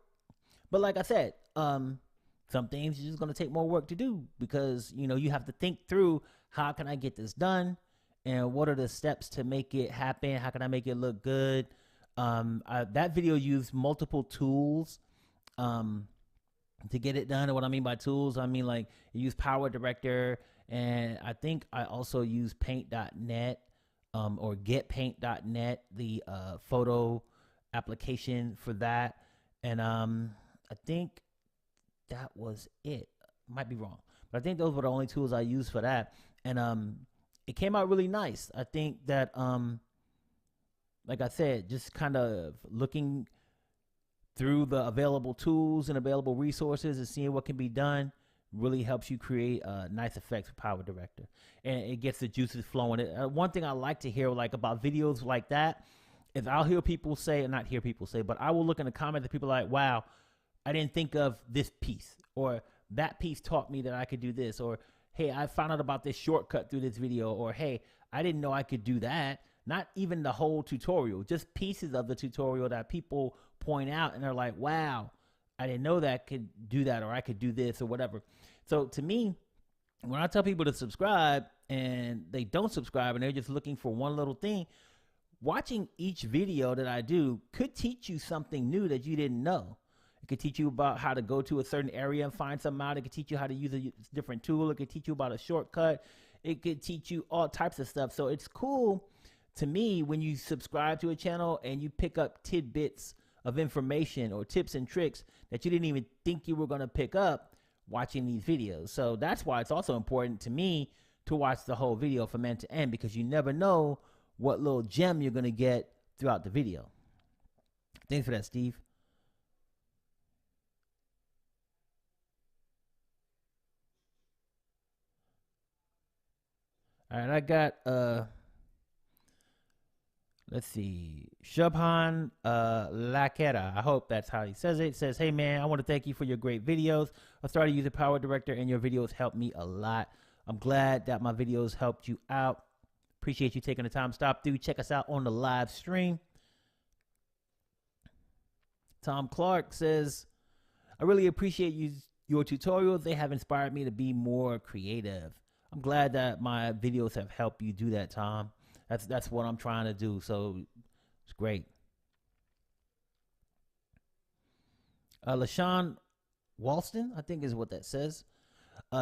but like I said, some things are just going to take more work to do because, you know, you have to think through, how can I get this done? And what are the steps to make it happen? How can I make it look good? That video used multiple tools to get it done. And what I mean by tools, I mean like it used PowerDirector, and I think I also used paint.net or getpaint.net, the photo application for that. And I think that was it. Might be wrong, but I think those were the only tools I used for that. And it came out really nice. I think that like I said, just kind of looking through the available tools and available resources and seeing what can be done really helps you create nice effects with PowerDirector, and it gets the juices flowing. One thing I like to hear like about videos like that is I'll hear people say, and not hear people say, but I will look in the comments and people are like, wow, I didn't think of this piece, or that piece taught me that I could do this, or hey, I found out about this shortcut through this video, or hey, I didn't know I could do that. Not even the whole tutorial, just pieces of the tutorial that people point out and they're like, wow, I didn't know that I could do that, or I could do this or whatever. So to me, when I tell people to subscribe and they don't subscribe and they're just looking for one little thing, watching each video that I do could teach you something new that you didn't know. It could teach you about how to go to a certain area and find something out. It could teach you how to use a different tool. It could teach you about a shortcut. It could teach you all types of stuff. So it's cool to me when you subscribe to a channel and you pick up tidbits of information or tips and tricks that you didn't even think you were going to pick up watching these videos. So that's why it's also important to me to watch the whole video from end to end, because you never know what little gem you're going to get throughout the video. Thanks for that, Steve. All right, I got let's see, Shubhan Lakera. I hope that's how he says it. It says, hey man, I want to thank you for your great videos. I started using PowerDirector and your videos helped me a lot. I'm glad that my videos helped you out. Appreciate you taking the time to stop through. Check us out on the live stream. Tom Clark says, I really appreciate your tutorials. They have inspired me to be more creative. I'm glad that my videos have helped you do that, Tom. That's what I'm trying to do. So it's great. LaShawn Walston, I think is what that says.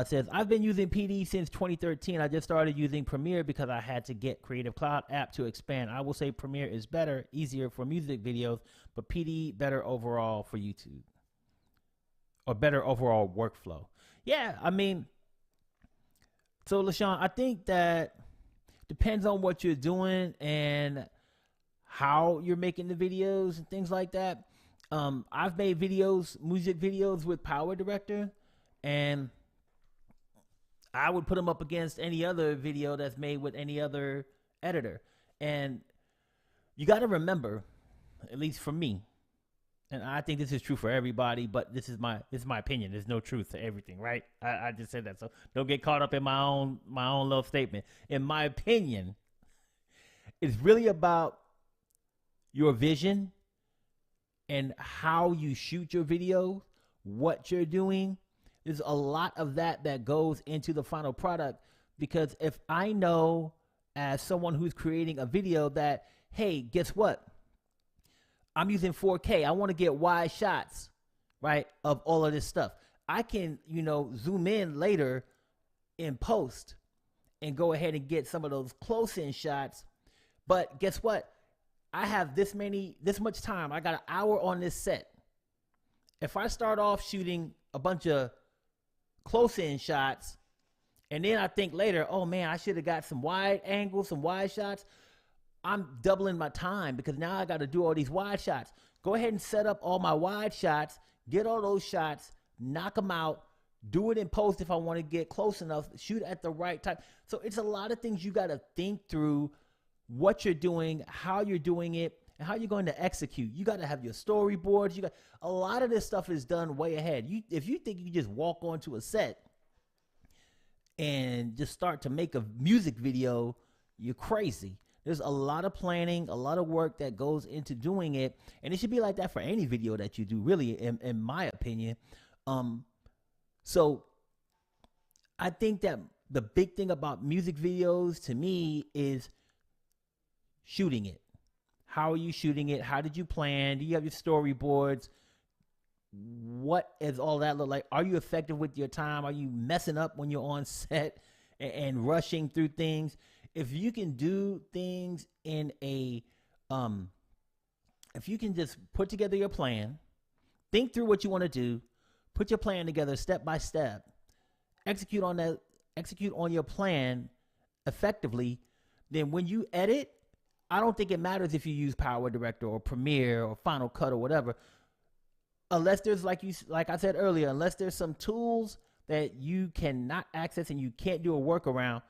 Says, I've been using PD since 2013. I just started using Premiere because I had to get Creative Cloud app to expand. I will say Premiere is better, easier for music videos, but PD better overall for YouTube, or better overall workflow. Yeah, I mean, so LaShawn, I think that depends on what you're doing and how you're making the videos and things like that. I've made videos, music videos with PowerDirector, and I would put them up against any other video that's made with any other editor. And you got to remember, at least for me, and I think this is true for everybody, but this is my opinion. There's no truth to everything, right? I just said that, so don't get caught up in my own little statement. In my opinion, it's really about your vision and how you shoot your video, what you're doing. There's a lot of that goes into the final product, because if I know as someone who's creating a video that, hey, guess what? I'm using 4K. I want to get wide shots, right, of all of this stuff. I can, you know, zoom in later in post and go ahead and get some of those close-in shots. But guess what? I have this much time. I got an hour on this set. If I start off shooting a bunch of close-in shots, and then I think later, oh man, I should have got some wide angles, some wide shots, I'm doubling my time because now I got to do all these wide shots. Go ahead and set up all my wide shots, get all those shots, knock them out, do it in post if I want to get close enough, shoot at the right time. So it's a lot of things you got to think through what you're doing, how you're doing it, and how you're going to execute. You got to have your storyboards. You got a lot of this stuff is done way ahead. If you think you just walk onto a set and just start to make a music video, you're crazy. There's a lot of planning, a lot of work that goes into doing it, and it should be like that for any video that you do, really, in my opinion. So I think that the big thing about music videos to me is shooting it. How are you shooting it? How did you plan? Do you have your storyboards? What does all that look like? Are you effective with your time? Are you messing up when you're on set and rushing through things? If you can do things in a, if you can just put together your plan, think through what you want to do, put your plan together step by step, execute on your plan effectively, then when you edit, I don't think it matters if you use PowerDirector or Premiere or Final Cut or whatever, unless there's, like I said earlier, unless there's some tools that you cannot access and you can't do a workaround.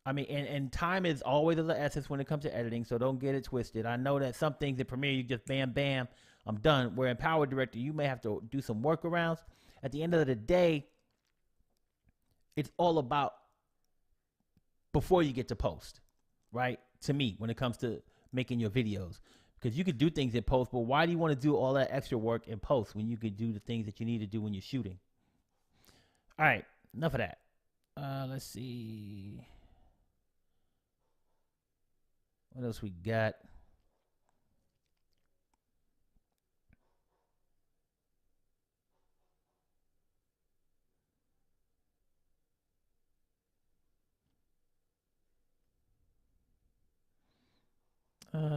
I mean, and time is always of the essence when it comes to editing, so don't get it twisted. I know that some things in Premiere, you just bam, bam, I'm done. Where in PowerDirector, you may have to do some workarounds. At the end of the day, it's all about before you get to post, right? To me, when it comes to making your videos. Because you could do things in post, but why do you want to do all that extra work in post when you could do the things that you need to do when you're shooting? All right, enough of that. Let's see. What else we got?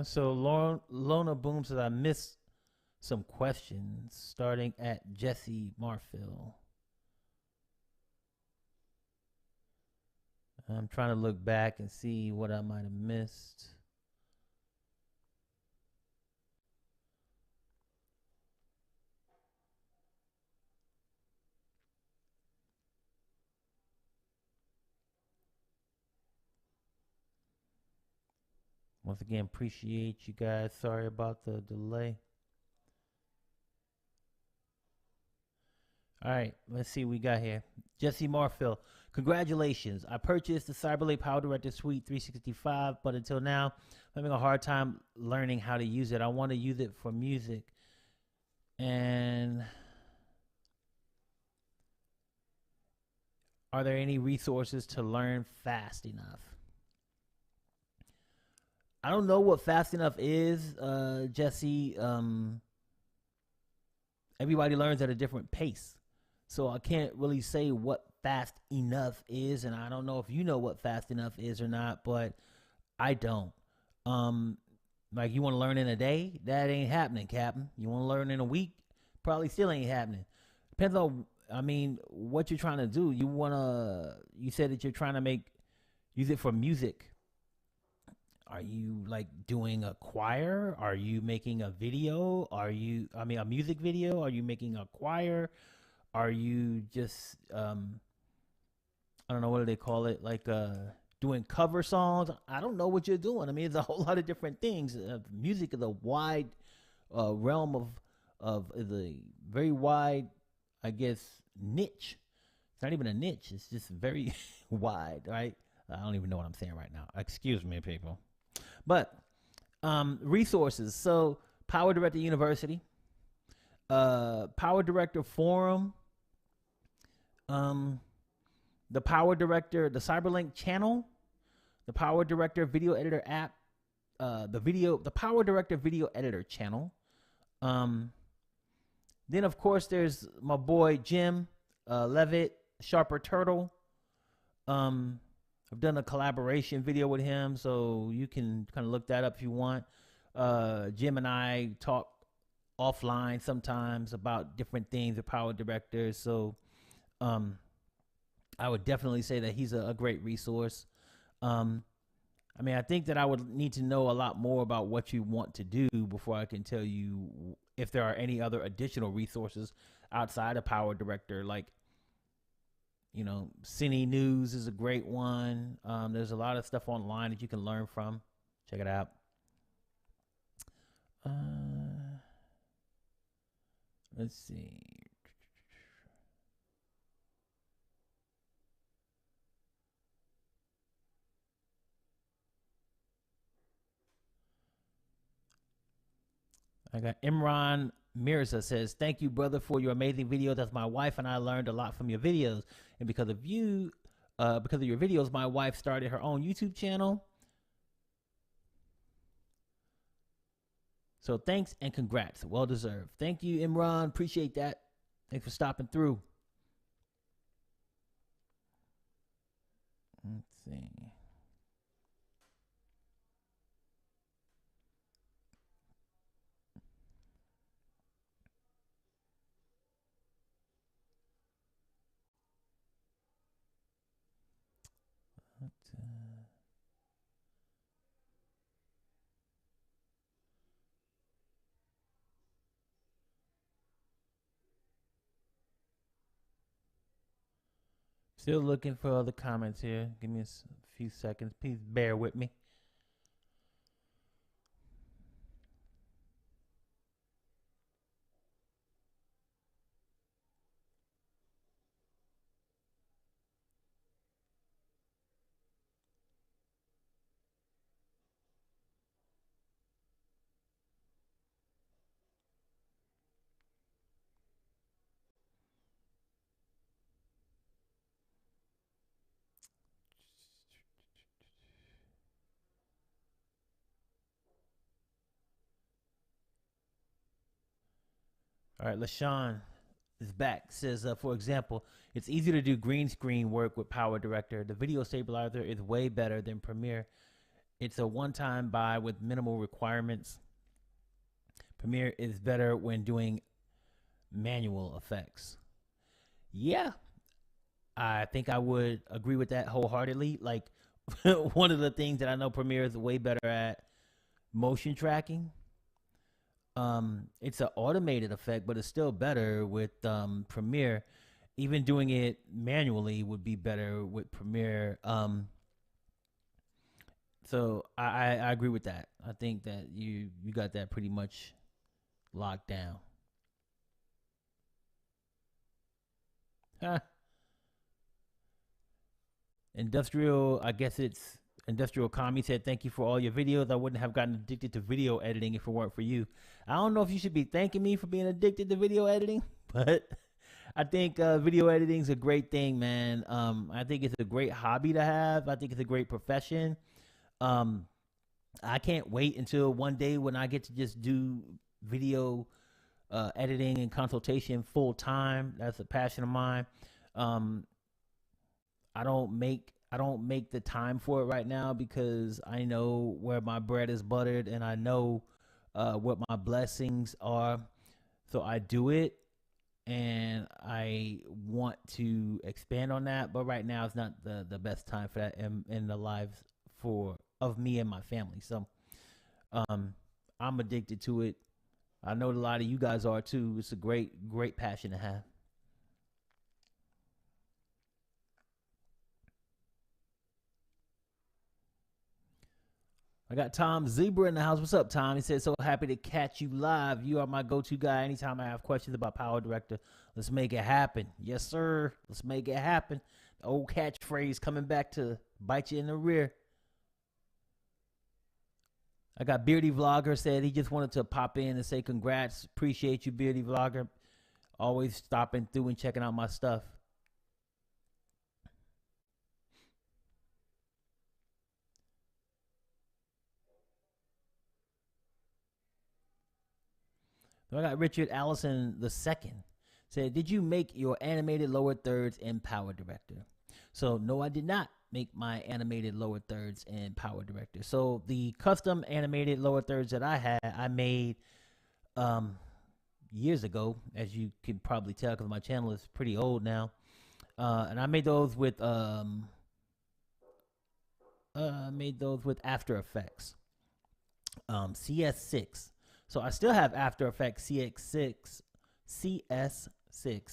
So Lona Boom says, I missed some questions starting at Jesse Marfill. I'm trying to look back and see what I might have missed. Once again, appreciate you guys. Sorry about the delay. All right, let's see what we got here. Jesse Marfill, congratulations. I purchased the Cyberlink PowerDirector Suite 365, but until now, I'm having a hard time learning how to use it. I want to use it for music. And are there any resources to learn fast enough? I don't know what fast enough is, Jesse. Everybody learns at a different pace. So I can't really say what fast enough is, and I don't know if you know what fast enough is or not, but I don't. Like, you want to learn in a day? That ain't happening, Captain. You want to learn in a week? Probably still ain't happening. Depends on, I mean, what you're trying to do. You said that you're trying to use it for music. Are you like doing a choir? Are you making a video? A music video? Are you making a choir? Are you just, I don't know, what do they call it? Like, doing cover songs? I don't know what you're doing. I mean, it's a whole lot of different things. Music is a wide realm of a very wide, I guess, niche. It's not even a niche. It's just very wide, right? I don't even know what I'm saying right now. Excuse me, people. But resources. So PowerDirector University, PowerDirector Forum, the PowerDirector, the Cyberlink channel, the PowerDirector video editor app, the PowerDirector video editor channel. Then of course there's my boy Jim Levitt, Sharper Turtle. I've done a collaboration video with him, so you can kind of look that up if you want. Jim and I talk offline sometimes about different things with PowerDirector, so I would definitely say that he's a great resource. I mean, I think that I would need to know a lot more about what you want to do before I can tell you if there are any other additional resources outside of PowerDirector. Like, you know, Cine News is a great one. There's a lot of stuff online that you can learn from. Check it out. Let's see. I got Imran Mirza says, thank you, brother, for your amazing videos. As my wife and I learned a lot from your videos. And because of you, because of your videos, my wife started her own YouTube channel. So thanks and congrats. Well deserved. Thank you, Imran. Appreciate that. Thanks for stopping through. Let's see. Still looking for other comments here. Give me a few seconds. Please bear with me. All right, LaShawn is back. Says, for example, it's easy to do green screen work with PowerDirector. The video stabilizer is way better than Premiere. It's a one-time buy with minimal requirements. Premiere is better when doing manual effects. Yeah, I think I would agree with that wholeheartedly. Like, one of the things that I know Premiere is way better at, motion tracking. It's an automated effect, but it's still better with Premiere. Even doing it manually would be better with Premiere. So I agree with that. I think that you got that pretty much locked down. Industrial, I guess it's Industrial Kami said, thank you for all your videos. I wouldn't have gotten addicted to video editing if it weren't for you. I don't know if you should be thanking me for being addicted to video editing, but I think video editing is a great thing, man. I think it's a great hobby to have. I think it's a great profession. I can't wait until one day when I get to just do video editing and consultation full time. That's a passion of mine. I don't make the time for it right now because I know where my bread is buttered and I know what my blessings are. So I do it and I want to expand on that. But right now it's not the best time for that in the lives of me and my family. So I'm addicted to it. I know a lot of you guys are too. It's a great passion to have. I got Tom Zebra in the house. What's up, Tom? He said, so happy to catch you live. You are my go-to guy anytime I have questions about PowerDirector. Let's make it happen. Yes, sir. Let's make it happen. The old catchphrase coming back to bite you in the rear. I got Beardy Vlogger said he just wanted to pop in and say congrats. Appreciate you, Beardy Vlogger. Always stopping through and checking out my stuff. So I got Richard Allison II. Said, did you make your animated lower thirds in PowerDirector? So no, I did not make my animated lower thirds in PowerDirector. So the custom animated lower thirds that I had, I made years ago, as you can probably tell because my channel is pretty old now. And I made those with After Effects, CS6. So I still have After Effects CS6,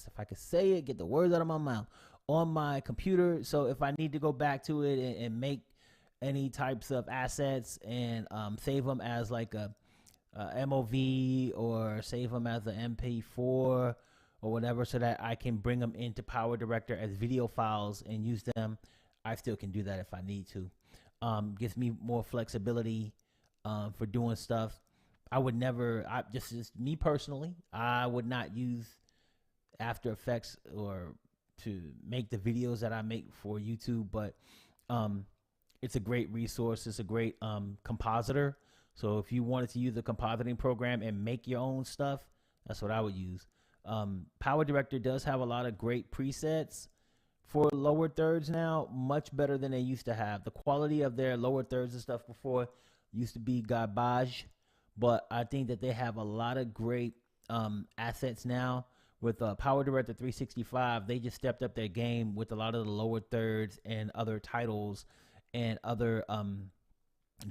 if I could say it, get the words out of my mouth, on my computer. So if I need to go back to it and make any types of assets and save them as like a MOV or save them as an MP4 or whatever, so that I can bring them into PowerDirector as video files and use them, I still can do that if I need to. Gives me more flexibility for doing stuff. I would never, just me personally, I would not use After Effects or to make the videos that I make for YouTube, but it's a great resource. It's a great compositor. So if you wanted to use a compositing program and make your own stuff, that's what I would use. PowerDirector does have a lot of great presets for lower thirds now, much better than they used to have. The quality of their lower thirds and stuff before used to be garbage, but I think that they have a lot of great assets now. With PowerDirector 365, they just stepped up their game with a lot of the lower thirds and other titles and other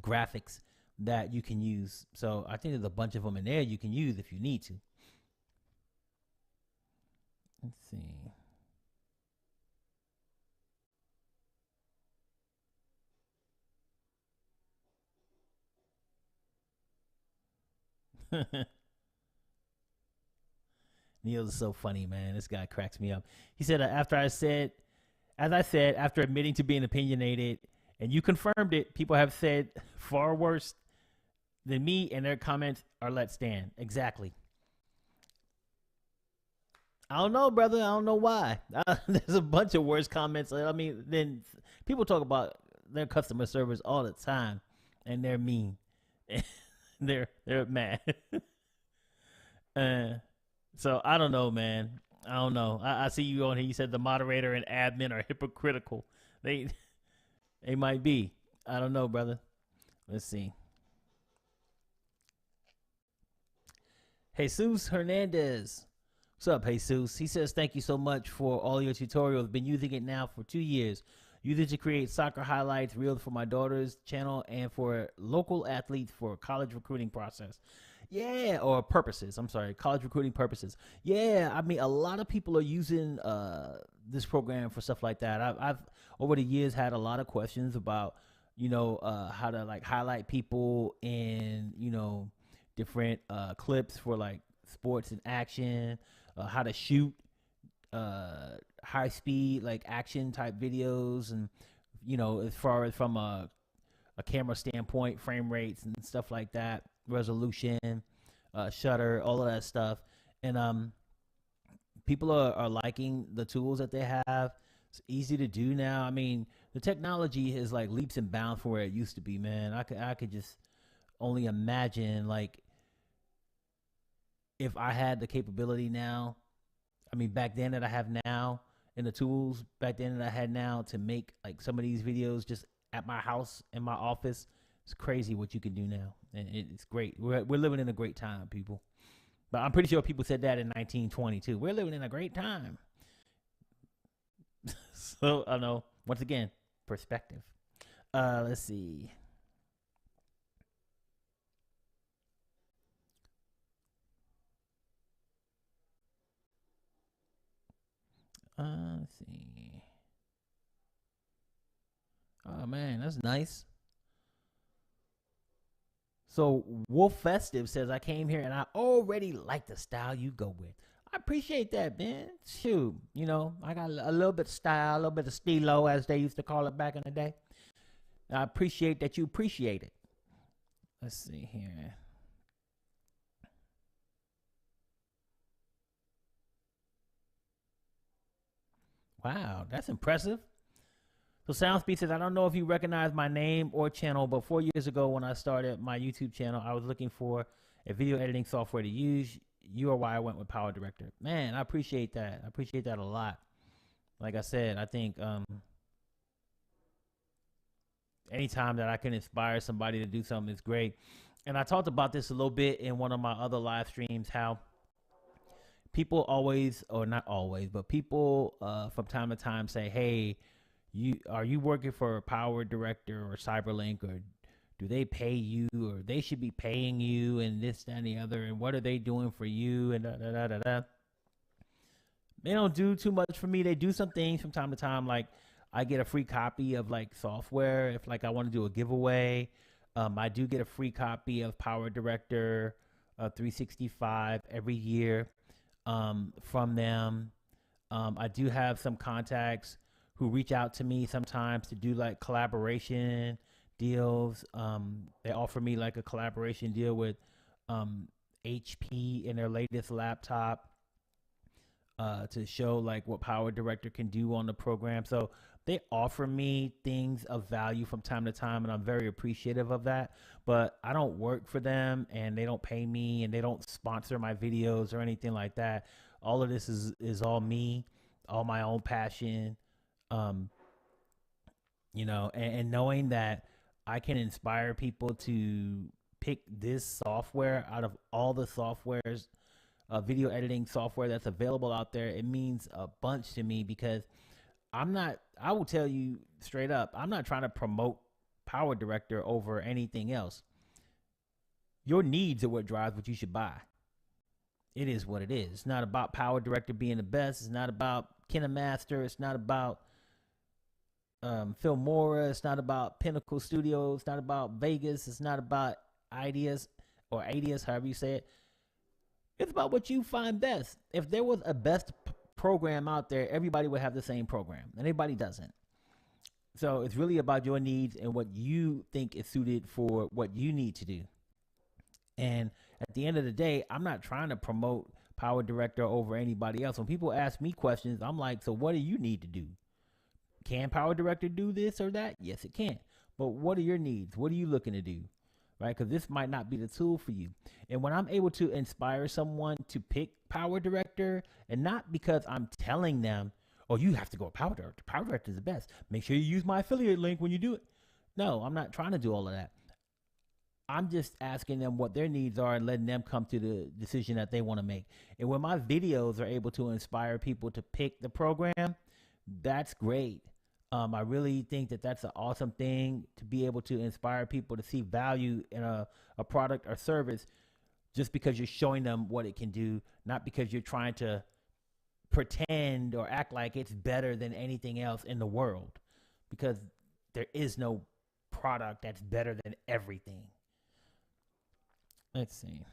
graphics that you can use. So I think there's a bunch of them in there you can use if you need to. Let's see. Neil's so funny, man. This guy cracks me up. He said, after admitting to being opinionated, and you confirmed it, people have said far worse than me, and their comments are let stand. Exactly. I don't know, brother. I don't know why. There's a bunch of worse comments. I mean, then people talk about their customer service all the time, and they're mean. they're mad. So I don't know, man. I don't know. I see you on here. You said the moderator and admin are hypocritical. They might be. I don't know, brother. Let's see. Jesus Hernandez. What's up, Jesus? He says, thank you so much for all your tutorials. Been using it now for 2 years. Use it to create soccer highlights, reels for my daughter's channel, and for local athletes for college recruiting process. Yeah, or purposes. I'm sorry, college recruiting purposes. Yeah, I mean, a lot of people are using this program for stuff like that. I've over the years had a lot of questions about, how to like highlight people in, different clips for like sports and action, how to shoot high speed like action type videos, and as far as from a camera standpoint, frame rates and stuff like that, resolution, shutter, all of that stuff. And people are liking the tools that they have. It's easy to do now. I mean, the technology is like leaps and bounds from where it used to be, man. I could just only imagine, like, if I had the capability now, I mean, back then that I have now, and the tools back then that I had now to make like some of these videos just at my house, in my office, it's crazy what you can do now. And it's great. We're living in a great time, people. But I'm pretty sure people said that in 1922. We're living in a great time. So I know, once again, perspective. Let's see. Let's see. Oh man, that's nice. So Wolf Festive says, I came here and I already like the style you go with. I appreciate that, man. Shoot, I got a little bit of style, a little bit of stilo, as they used to call it back in the day. I appreciate that you appreciate it. Let's see here. Wow, that's impressive. So Soundspeed says, I don't know if you recognize my name or channel, but 4 years ago when I started my YouTube channel, I was looking for a video editing software to use. you are why I went with PowerDirector. Man, I appreciate that. I appreciate that a lot. Like I said, I think anytime that I can inspire somebody to do something is great. And I talked about this a little bit in one of my other live streams, how people always, or not always, but people from time to time say, hey, are you working for PowerDirector or Cyberlink, or do they pay you, or they should be paying you, and this, that, and the other, and what are they doing for you, and da, da, da, da, da. They don't do too much for me. They do some things from time to time, like I get a free copy of like software if like I want to do a giveaway. I do get a free copy of PowerDirector 365 every year from them. I do have some contacts who reach out to me sometimes to do like collaboration deals. They offer me like a collaboration deal with HP in their latest laptop to show like what PowerDirector can do on the program. So they offer me things of value from time to time, and I'm very appreciative of that. But I don't work for them, and they don't pay me, and they don't sponsor my videos or anything like that. All of this is all me, all my own passion. You know, and knowing that I can inspire people to pick this software out of all the softwares, video editing software that's available out there, it means a bunch to me, because I will tell you straight up, I'm not trying to promote PowerDirector over anything else. Your needs are what drives what you should buy. It is what it is. It's not about PowerDirector being the best. It's not about KineMaster. It's not about Filmora. It's not about Pinnacle Studios. It's not about Vegas. It's not about Ideas, or Ideas, however you say it. It's about what you find best. If there was a best program out there, everybody would have the same program, and everybody doesn't. So it's really about your needs and what you think is suited for what you need to do. And at the end of the day, I'm not trying to promote PowerDirector over anybody else. When people ask me questions, I'm like, so what do you need to do? Can PowerDirector do this or that? Yes, it can. But what are your needs? What are you looking to do? Right? Because this might not be the tool for you. And when I'm able to inspire someone to pick PowerDirector, and not because I'm telling them, oh, you have to go with PowerDirector. PowerDirector is the best. Make sure you use my affiliate link when you do it. No, I'm not trying to do all of that. I'm just asking them what their needs are and letting them come to the decision that they want to make. And when my videos are able to inspire people to pick the program, that's great. I really think that that's an awesome thing, to be able to inspire people to see value in a product or service, just because you're showing them what it can do, not because you're trying to pretend or act like it's better than anything else in the world, because there is no product that's better than everything. Let's see.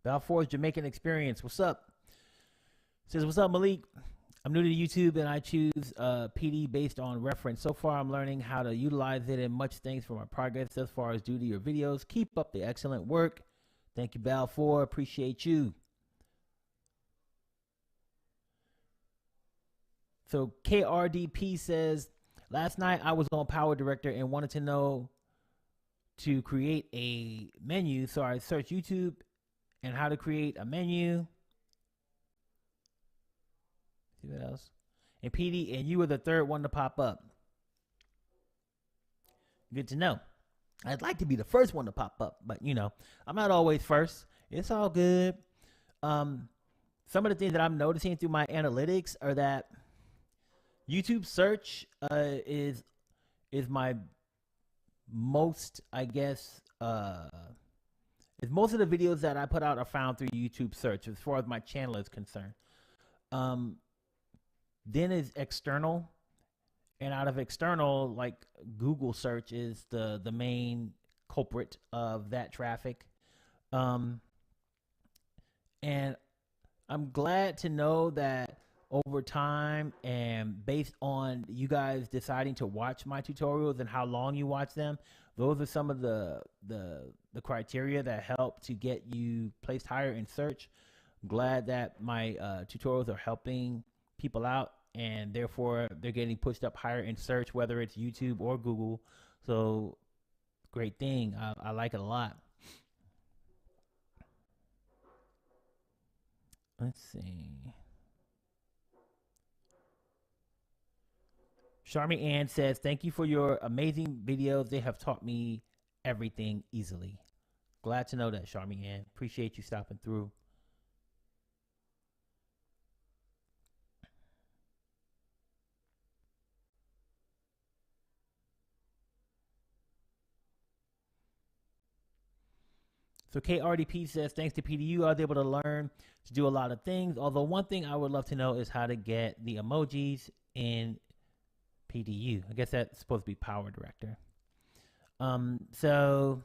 Balfour's Jamaican Experience. What's up? Says, what's up, Malik? I'm new to YouTube, and I choose PD based on reference. So far, I'm learning how to utilize it, and much thanks for my progress thus far is due to your videos. Keep up the excellent work. Thank you, Balfour. Appreciate you. So KRDP says, last night I was on PowerDirector and wanted to know to create a menu. So I searched YouTube and how to create a menu. See what else? And PD, and you were the third one to pop up. Good to know. I'd like to be the first one to pop up, but you know, I'm not always first. It's all good. Some of the things that I'm noticing through my analytics are that YouTube search is my most, I guess, is most of the videos that I put out are found through YouTube search as far as my channel is concerned. Then is external, and out of external, like Google search is the main culprit of that traffic. And I'm glad to know that over time, and based on you guys deciding to watch my tutorials and how long you watch them, those are some of the criteria that help to get you placed higher in search. I'm glad that my tutorials are helping people out and therefore they're getting pushed up higher in search, whether it's YouTube or Google. So great thing. I like it a lot. Let's see. Charmy Ann says, thank you for your amazing videos. They have taught me everything easily. Glad to know that, Charmy Ann. Appreciate you stopping through. So KRDP says, thanks to PDU, I was able to learn to do a lot of things. Although one thing I would love to know is how to get the emojis in PDU. I guess that's supposed to be PowerDirector. So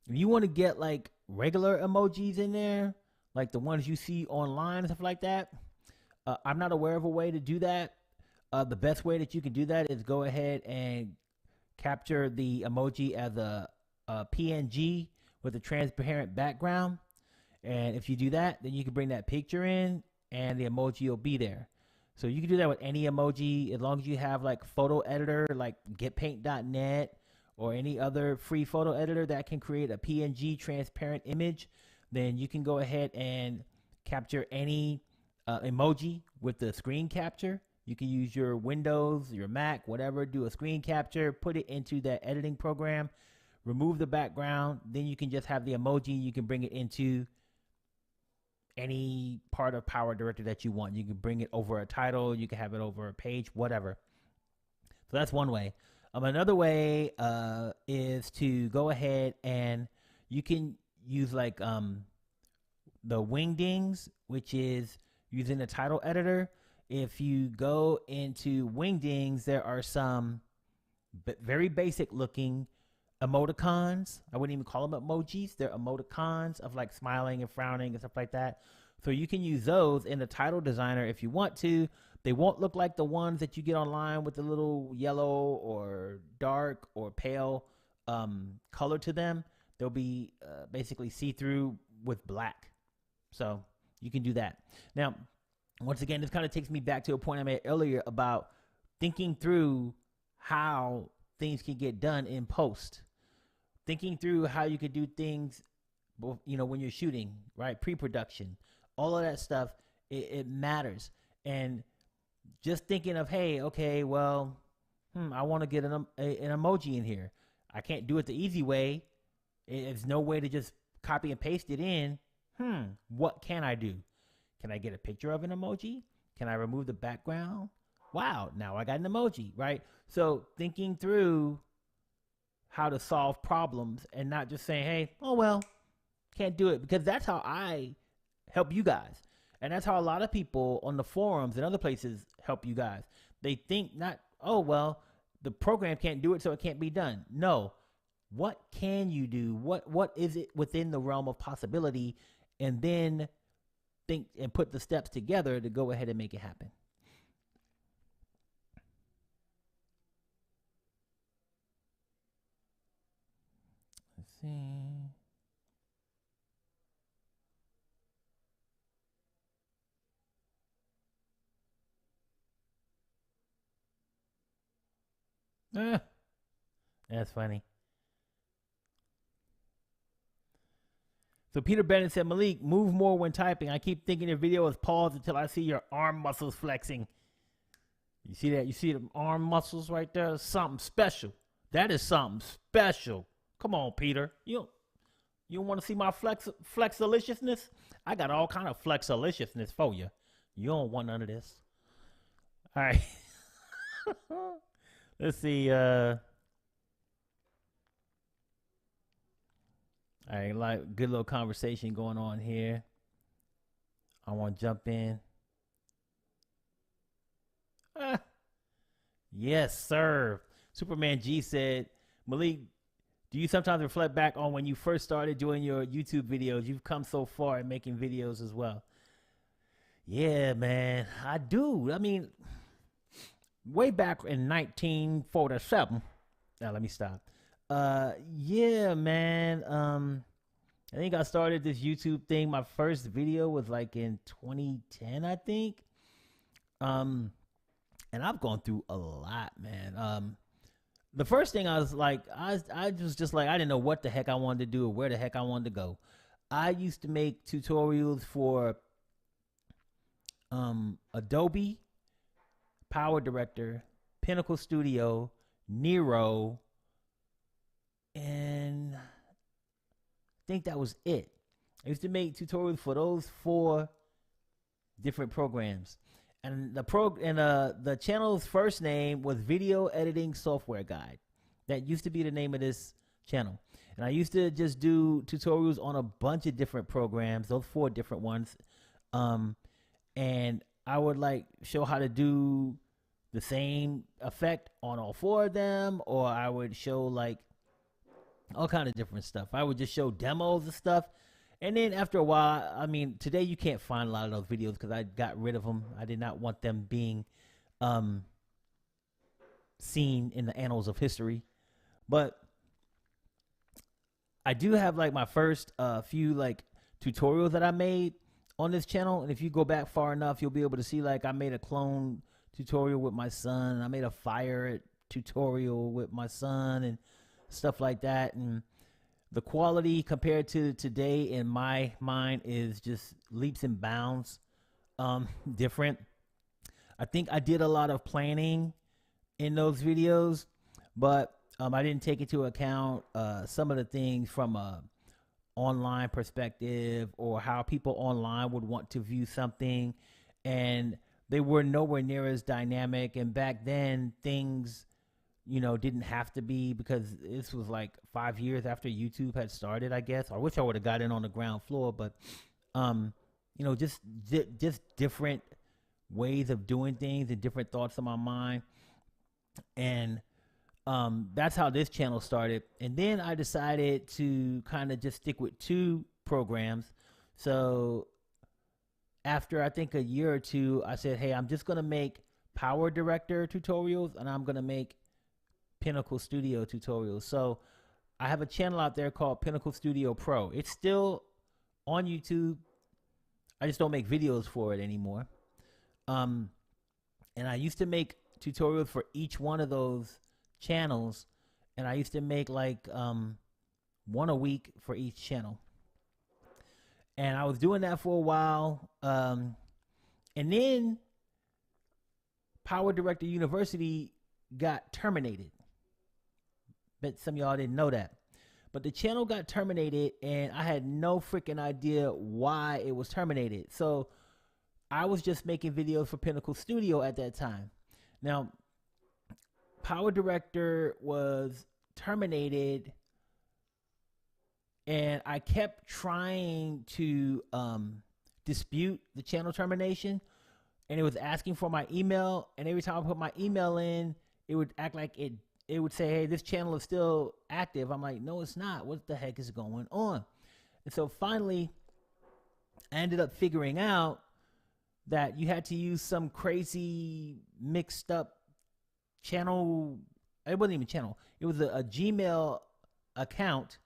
if you want to get like regular emojis in there, like the ones you see online and stuff like that, I'm not aware of a way to do that. The best way that you can do that is go ahead and capture the emoji as a PNG with a transparent background. And if you do that, then you can bring that picture in and the emoji will be there. So you can do that with any emoji as long as you have like photo editor like getpaint.net or any other free photo editor that can create a PNG transparent image. Then you can go ahead and capture any emoji with the screen capture. You can use your Windows, your Mac, whatever, do a screen capture, put it into that editing program, remove the background, then you can just have the emoji. You can bring it into any part of PowerDirector that you want. You can bring it over a title, you can have it over a page, whatever. So that's one way. Another way is to go ahead and you can use like the Wingdings, which is using the title editor. If you go into Wingdings, there are some very basic looking emoticons. I wouldn't even call them emojis. They're emoticons of like smiling and frowning and stuff like that. So you can use those in the title designer if you want to. They won't look like the ones that you get online with the little yellow or dark or pale color to them. They'll be basically see-through with black. So you can do that. Now, once again, this kind of takes me back to a point I made earlier about thinking through how things can get done in post. Thinking through how you could do things, you know, when you're shooting, right? Pre-production, all of that stuff, it matters. And just thinking of, hey, okay, well, I want to get an emoji in here. I can't do it the easy way. There's no way to just copy and paste it in. What can I do? Can I get a picture of an emoji? Can I remove the background? Wow, now I got an emoji, right? So thinking through how to solve problems and not just saying, hey, oh, well, can't do it, because that's how I help you guys. And that's how a lot of people on the forums and other places help you guys. They think not, oh, well, the program can't do it, so it can't be done. No. What can you do? What is it within the realm of possibility? And then think and put the steps together to go ahead and make it happen. Let's see. That's funny. So Peter Bennett said, Malik, move more when typing. I keep thinking your video is paused until I see your arm muscles flexing. You see that? You see the arm muscles right there? That's something special. That is something special. Come on, Peter. You don't want to see my flexaliciousness? I got all kind of flexaliciousness for you. You don't want none of this. All right. Let's see. All right, like good little conversation going on here. I want to jump in. Yes, sir. Superman G said, Malik, do you sometimes reflect back on when you first started doing your YouTube videos? You've come so far in making videos as well. Yeah, man, I do. I mean, way back in 1947. Now, let me stop. Yeah, man. I think I started this YouTube thing. My first video was like in 2010, I think. And I've gone through a lot, man. The first thing I was like, I was just like, I didn't know what the heck I wanted to do or where the heck I wanted to go. I used to make tutorials for Adobe, PowerDirector, Pinnacle Studio, Nero, and I think that was it. I used to make tutorials for those 4 different programs. And the channel's first name was Video Editing Software Guide. That used to be the name of this channel. And I used to just do tutorials on a bunch of different programs, those 4 different ones. And I would like show how to do the same effect on all 4 of them, or I would show like all kind of different stuff. I would just show demos and stuff. And then after a while, I mean, today you can't find a lot of those videos because I got rid of them. I did not want them being seen in the annals of history. But I do have like my first few like tutorials that I made on this channel. And if you go back far enough, you'll be able to see like I made a clone tutorial with my son. I made a fire tutorial with my son and stuff like that. And the quality compared to today in my mind is just leaps and bounds different. I think I did a lot of planning in those videos, but I didn't take into account some of the things from a online perspective or how people online would want to view something, and they were nowhere near as dynamic. And back then things, you know, didn't have to be, because this was like 5 years after YouTube had started, I guess. I wish I would have got in on the ground floor, but you know, just different ways of doing things and different thoughts in my mind. And that's how this channel started. And then I decided to kind of just stick with 2 programs. So after I think a year or 2, I said, hey, I'm just going to make PowerDirector tutorials and I'm going to make Pinnacle Studio tutorials. So I have a channel out there called Pinnacle Studio Pro. It's still on YouTube. I just don't make videos for it anymore. And I used to make tutorials for each one of those channels, and I used to make like 1 a week for each channel. And I was doing that for a while. And then PowerDirector University got terminated. Bet some of y'all didn't know that. But the channel got terminated, and I had no freaking idea why it was terminated. So I was just making videos for Pinnacle Studio at that time. Now, PowerDirector was terminated, and I kept trying to dispute the channel termination, and it was asking for my email. And every time I put my email in, it would act like it would say, hey, this channel is still active. I'm like, no, it's not. What the heck is going on? And so finally, I ended up figuring out that you had to use some crazy mixed up channel. It wasn't even channel. It was a Gmail account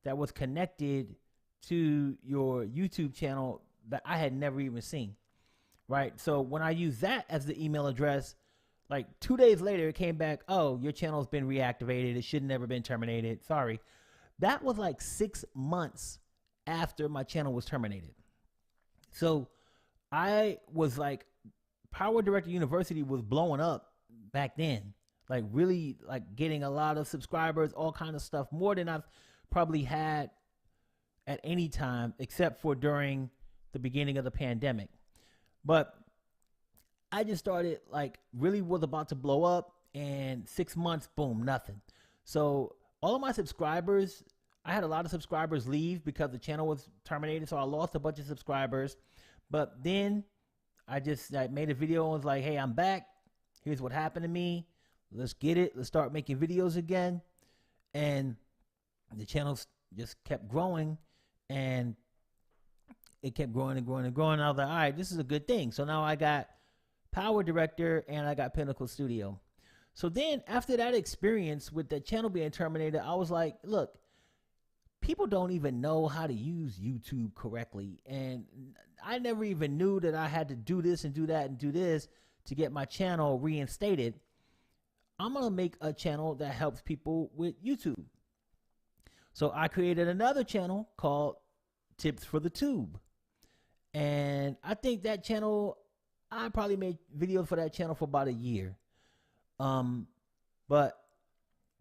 that was connected to your YouTube channel that I had never even seen. Right. So when I used that as the email address, like 2 days later, it came back, oh, your channel's been reactivated. It should never been terminated. Sorry. That was like 6 months after my channel was terminated. So I was like, PowerDirector University was blowing up back then. Like really like getting a lot of subscribers, all kind of stuff, more than I've probably had at any time except for during the beginning of the pandemic. But I just started like really was about to blow up, and 6 months, boom, nothing. So all of my subscribers, I had a lot of subscribers leave because the channel was terminated. So I lost a bunch of subscribers. But then I made a video and was like, hey, I'm back. Here's what happened to me. Let's get it. Let's start making videos again. And the channel just kept growing, and it kept growing and growing and growing. I was like, all right, this is a good thing. So now I got PowerDirector and I got Pinnacle Studio. So then after that experience with the channel being terminated, I was like, look, people don't even know how to use YouTube correctly. And I never even knew that I had to do this and do that and do this to get my channel reinstated, I'm going to make a channel that helps people with YouTube. So I created another channel called Tips for the Tube. And I think that channel, I probably made videos for that channel for about a year. But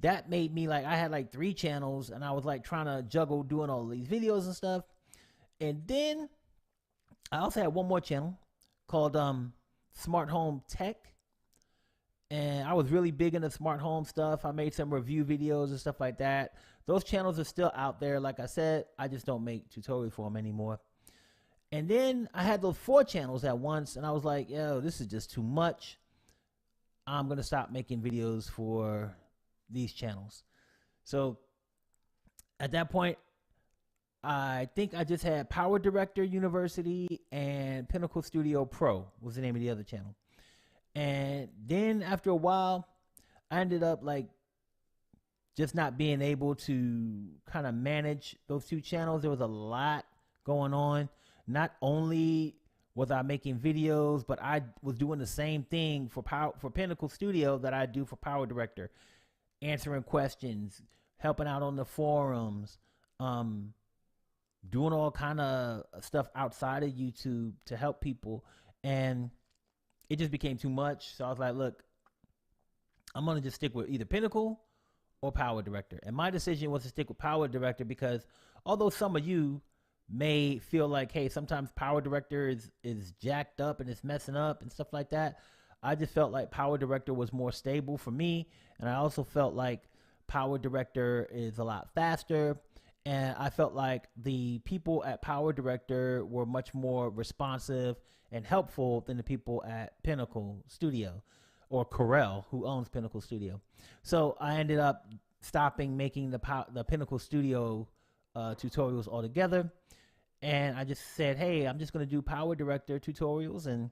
that made me like, I had like 3 channels and I was like trying to juggle doing all these videos and stuff. And then I also had one more channel called Smart Home Tech. And I was really big into smart home stuff. I made some review videos and stuff like that. Those channels are still out there. Like I said, I just don't make tutorials for them anymore. And then I had those 4 channels at once, and I was like, yo, this is just too much. I'm going to stop making videos for these channels. So at that point, I think I just had PowerDirector University and Pinnacle Studio Pro was the name of the other channel. And then after a while, I ended up like just not being able to kind of manage those 2 channels. There was a lot going on. Not only was I making videos, but I was doing the same thing for Pinnacle Studio that I do for PowerDirector, answering questions, helping out on the forums, doing all kind of stuff outside of YouTube to help people. And it just became too much. So I was like, look, I'm going to just stick with either Pinnacle or PowerDirector. And my decision was to stick with PowerDirector because although some of you may feel like, hey, sometimes PowerDirector is jacked up and it's messing up and stuff like that, I just felt like PowerDirector was more stable for me. And I also felt like PowerDirector is a lot faster. And I felt like the people at PowerDirector were much more responsive and helpful than the people at Pinnacle Studio, or Corel, who owns Pinnacle Studio. So I ended up stopping making the Pinnacle Studio tutorials altogether. And I just said, hey, I'm just going to do PowerDirector tutorials. And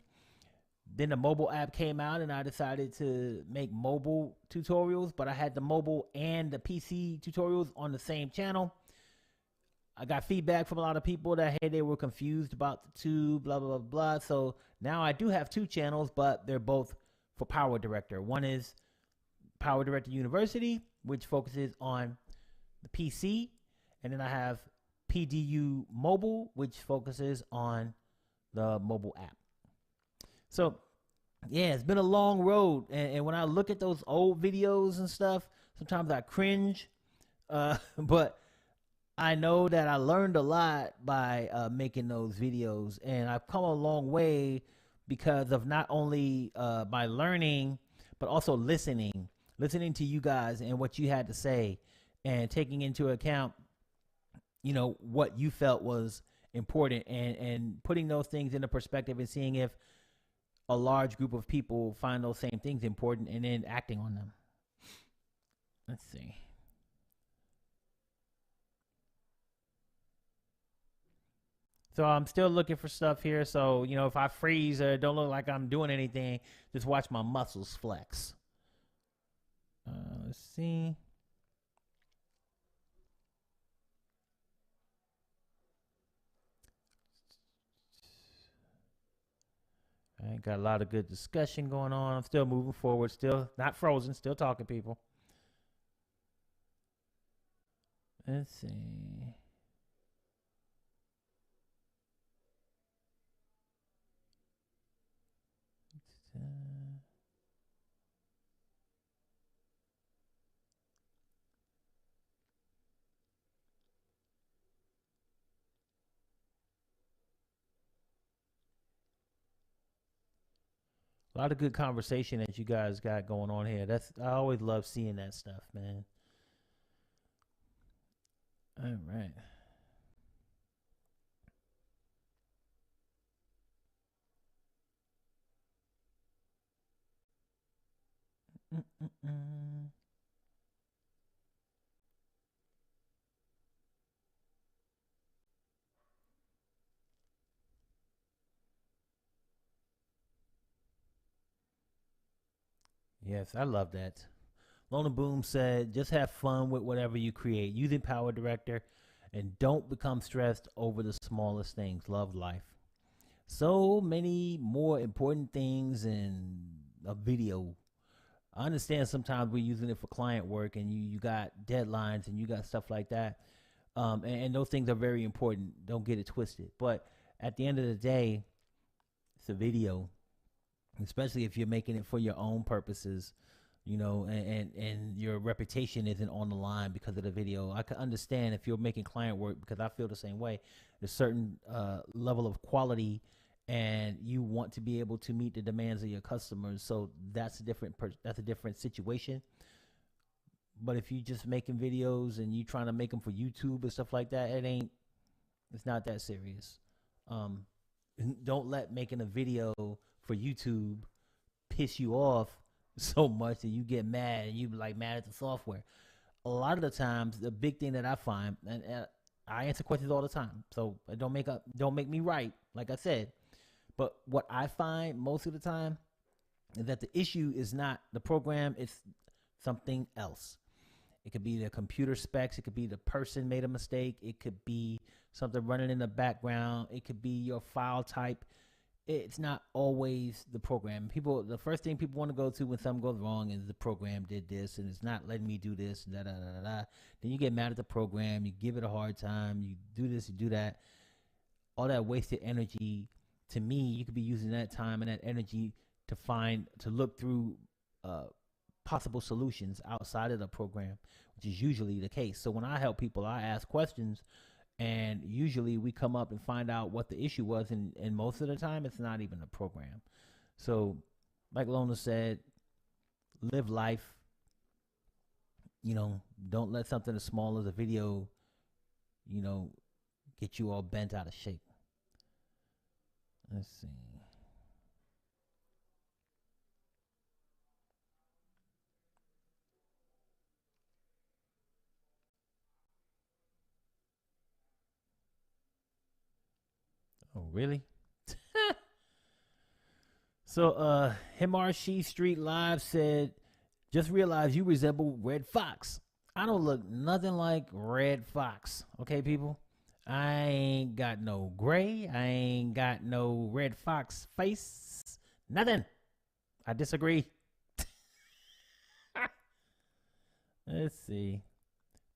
then the mobile app came out and I decided to make mobile tutorials, but I had the mobile and the PC tutorials on the same channel. I got feedback from a lot of people that, hey, they were confused about the 2, blah, blah, blah, blah. So now I do have 2 channels, but they're both for PowerDirector. One is PowerDirector University, which focuses on the PC. And then I have PDU Mobile, which focuses on the mobile app. So, yeah, it's been a long road. And when I look at those old videos and stuff, sometimes I cringe. But I know that I learned a lot by making those videos, and I've come a long way because of not only my learning, but also listening to you guys and what you had to say, and taking into account, you know, what you felt was important, and putting those things into perspective and seeing if a large group of people find those same things important and then acting on them. Let's see. So I'm still looking for stuff here. So, you know, if I freeze or don't look like I'm doing anything, just watch my muscles flex. Let's see. I got a lot of good discussion going on. I'm still moving forward, still not frozen, still talking, people. Let's see. A lot of good conversation that you guys got going on here. I always love seeing that stuff, man. All right. Mm-mm-mm. Yes, I love that. Lona Boom said, just have fun with whatever you create. Using PowerDirector, and don't become stressed over the smallest things. Love life. so many more important things in a video. I understand sometimes we're using it for client work and you got deadlines and you got stuff like that. And those things are very important. Don't get it twisted. But at the end of the day, it's a video, especially if you're making it for your own purposes, and your reputation isn't on the line because of the video. I can understand if you're making client work, because I feel the same way. There's certain level of quality and you want to be able to meet the demands of your customers. So that's a different situation. But if you just making videos and you trying to make them for YouTube and stuff like that, it's not that serious. Don't let making a video for YouTube piss you off so much that you get mad and you like mad at the software. A lot of the times, the big thing that I find, and I answer questions all the time, so don't make me right, like I said. But what I find most of the time is that the issue is not the program; it's something else. It could be the computer specs. It could be the person made a mistake. It could be something running in the background. It could be your file type. It's not always the program. The first thing people want to go to when something goes wrong is the program did this and it's not letting me do this. Da, da, da, da, da. Then you get mad at the program. You give it a hard time. You do this, you do that. All that wasted energy. To me, you could be using that time and that energy to look through possible solutions outside of the program, which is usually the case. So when I help people, I ask questions, and usually we come up and find out what the issue was, and most of the time it's not even the program. So like Lona said, live life. Don't let something as small as a video, get you all bent out of shape. Let's see. Oh, really? So, Himarshi Street Live said, just realized you resemble Red Fox. I don't look nothing like Red Fox. Okay, people? I ain't got no gray. I ain't got no Red Fox face. Nothing. I disagree. Let's see.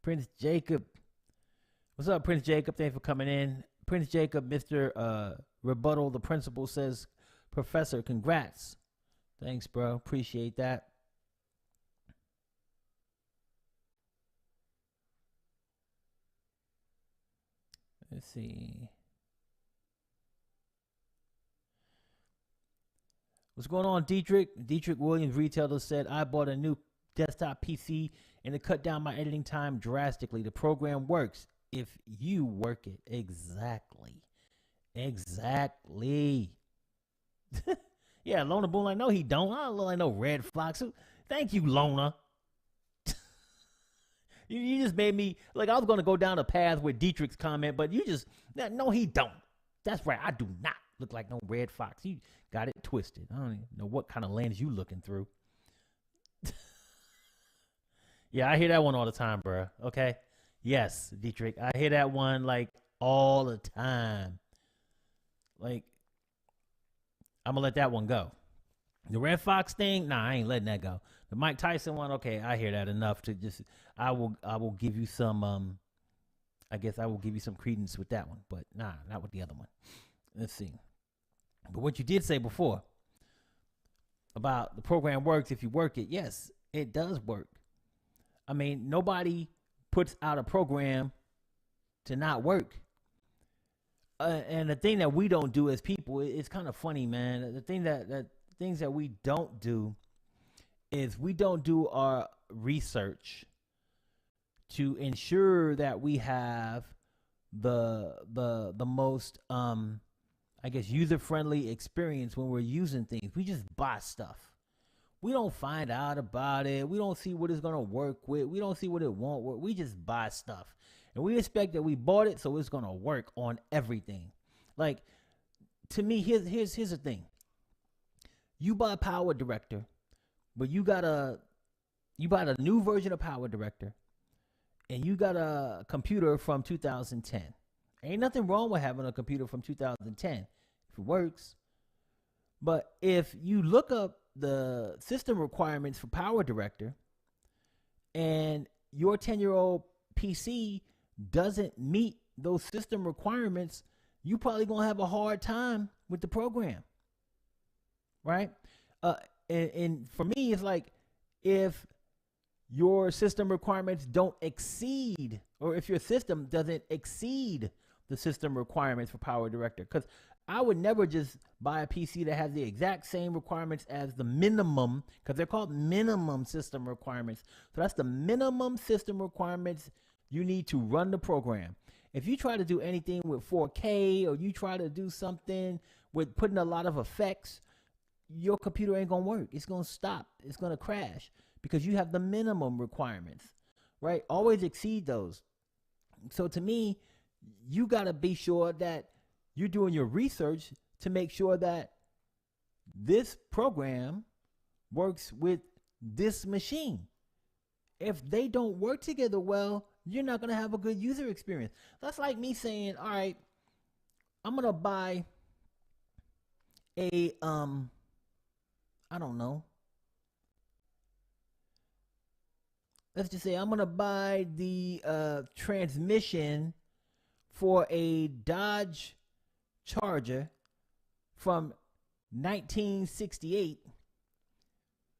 Prince Jacob. What's up, Prince Jacob? Thanks for coming in. Prince Jacob, Mr. Rebuttal, the principal, says, Professor, congrats. Thanks, bro. Appreciate that. Let's see. What's going on, Dietrich? Dietrich Williams, retailer, said, I bought a new desktop PC and it cut down my editing time drastically. The program works if you work it. Exactly. Yeah, Lona Boone, like, no, he don't. I don't look like no Red Fox. Thank you, Lona. You just made me, like, I was going to go down a path with Dietrich's comment, but you just, no, he don't. That's right. I do not look like no Red Fox. You got it twisted. I don't even know what kind of lens you looking through. Yeah, I hear that one all the time, bro. Okay? Yes, Dietrich. I hear that one, like, all the time. Like, I'm going to let that one go. The Red Fox thing, nah, I ain't letting that go. The Mike Tyson one, okay, I hear that enough to just, I will give you some, I guess I will give you some credence with that one, but nah, not with the other one. Let's see. But what you did say before about the program works if you work it, yes, it does work. I mean, nobody puts out a program to not work. And the thing that we don't do as people, it's kind of funny, man. The thing things that we don't do is we don't do our research to ensure that we have the most I guess user-friendly experience when we're using things. We just buy stuff. We don't find out about it. We don't see what it's gonna work with. We don't see what it won't work. We just buy stuff. And we expect that we bought it, so it's gonna work on everything. Like, to me, here's the thing. You buy PowerDirector, but you bought a new version of PowerDirector, and you got a computer from 2010. Ain't nothing wrong with having a computer from 2010. if it works. But if you look up the system requirements for PowerDirector and your 10-year-old PC doesn't meet those system requirements, you probably going to have a hard time with the program, right? And for me, it's like if your system requirements don't exceed, or if your system doesn't exceed the system requirements for PowerDirector, because I would never just buy a PC that has the exact same requirements as the minimum, because they're called minimum system requirements. So that's the minimum system requirements you need to run the program. If you try to do anything with 4K, or you try to do something with putting a lot of effects, your computer ain't gonna work. It's gonna stop. It's gonna crash because you have the minimum requirements, right? Always exceed those. So to me, you gotta be sure that you're doing your research to make sure that this program works with this machine. If they don't work together well, you're not going to have a good user experience. That's like me saying, all right, I'm going to buy a, I don't know. Let's just say I'm going to buy the transmission for a Dodge Charger from 1968,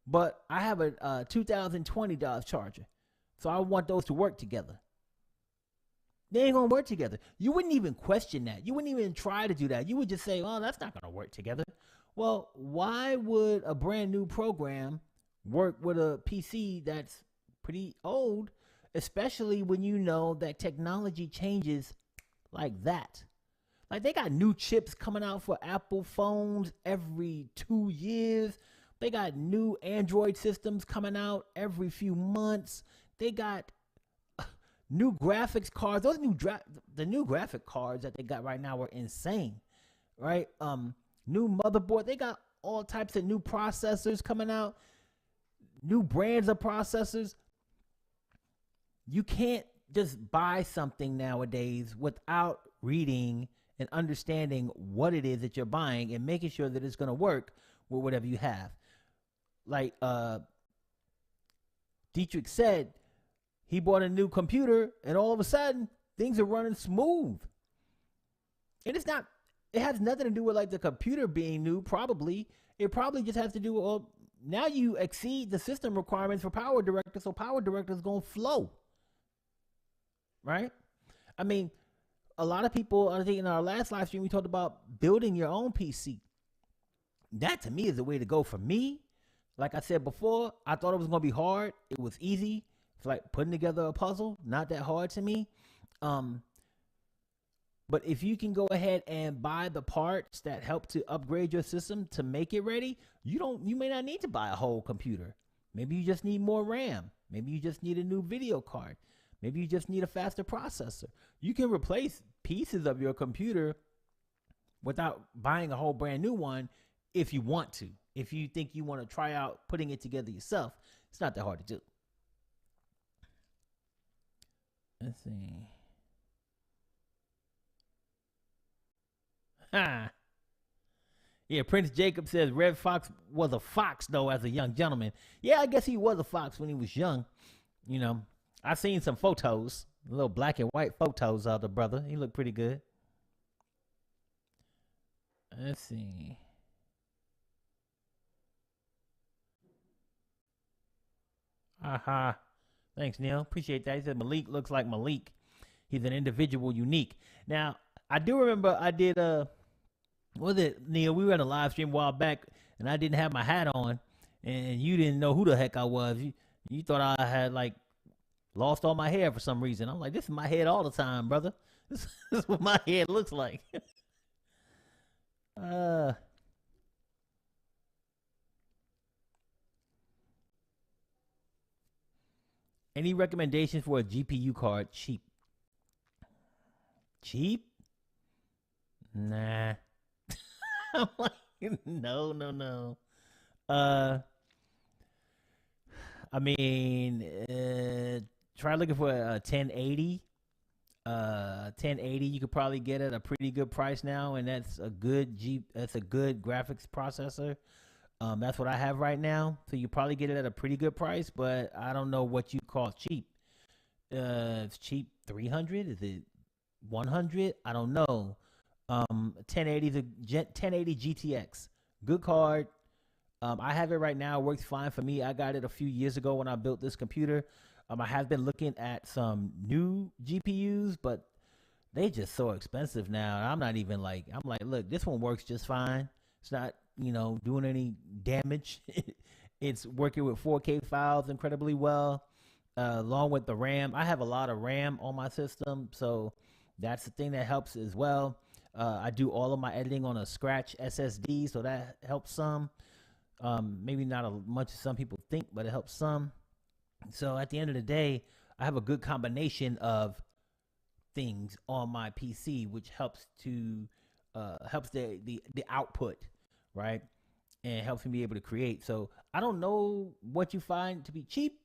but I have a 2020 Dodge Charger, so I want those to work together. They ain't gonna work together. You wouldn't even question that. You wouldn't even try to do that. You would just say, "Oh, that's not gonna work together." Well, why would a brand new program work with a PC that's pretty old, especially when you know that technology changes like that? Like, they got new chips coming out for Apple phones every 2 years. They got new Android systems coming out every few months. They got new graphics cards. Those the new graphic cards that they got right now are insane, right? New motherboard. They got all types of new processors coming out, new brands of processors. You can't just buy something nowadays without reading and understanding what it is that you're buying and making sure that it's going to work with whatever you have. Like Dietrich said, he bought a new computer and all of a sudden things are running smooth. And it has nothing to do with like the computer being new, probably. It probably just has to do with, well, now you exceed the system requirements for PowerDirector, so PowerDirector is going to flow. Right? I mean, a lot of people, I think in our last live stream, we talked about building your own PC. That to me is the way to go for me. Like I said before, I thought it was going to be hard. It was easy. It's like putting together a puzzle. Not that hard to me. But if you can go ahead and buy the parts that help to upgrade your system to make it ready, you may not need to buy a whole computer. Maybe you just need more RAM. Maybe you just need a new video card. Maybe you just need a faster processor. You can replace pieces of your computer without buying a whole brand new one if you want to. If you think you want to try out putting it together yourself, it's not that hard to do. Let's see. Yeah, Prince Jacob says Red Fox was a fox, though, as a young gentleman. Yeah, I guess he was a fox when he was young. You know, I've seen some photos, little black and white photos of the brother. He looked pretty good. Let's see. Aha. Thanks, Neil. Appreciate that. He said Malik looks like Malik. He's an individual, unique. Now, I do remember I did, was it, Neil? We were in a live stream a while back, and I didn't have my hat on, and you didn't know who the heck I was. You thought I had, like, lost all my hair for some reason. I'm like, this is my head all the time, brother. This is what my head looks like. Any recommendations for a GPU card? Cheap. Cheap? Nah. I'm like, no. I mean, try looking for a 1080. 1080 you could probably get at a pretty good price now, and that's a good graphics processor. That's what I have right now, so you probably get it at a pretty good price, but I don't know what you call cheap. It's cheap 300, is it 100? I don't know. 1080 1080 GTX, good card. I have it right now. It works fine for me. I got it a few years ago when I built this computer. I have been looking at some new GPUs, but they just so expensive now. I'm not even like, I'm like, look, this one works just fine. It's not, doing any damage. It's working with 4K files incredibly well, along with the RAM. I have a lot of RAM on my system, so that's the thing that helps as well. I do all of my editing on a Scratch SSD, so that helps some. Maybe not as much as some people think, but it helps some. So at the end of the day, I have a good combination of things on my PC, which helps to helps the output, right, and helps me be able to create. So I don't know what you find to be cheap,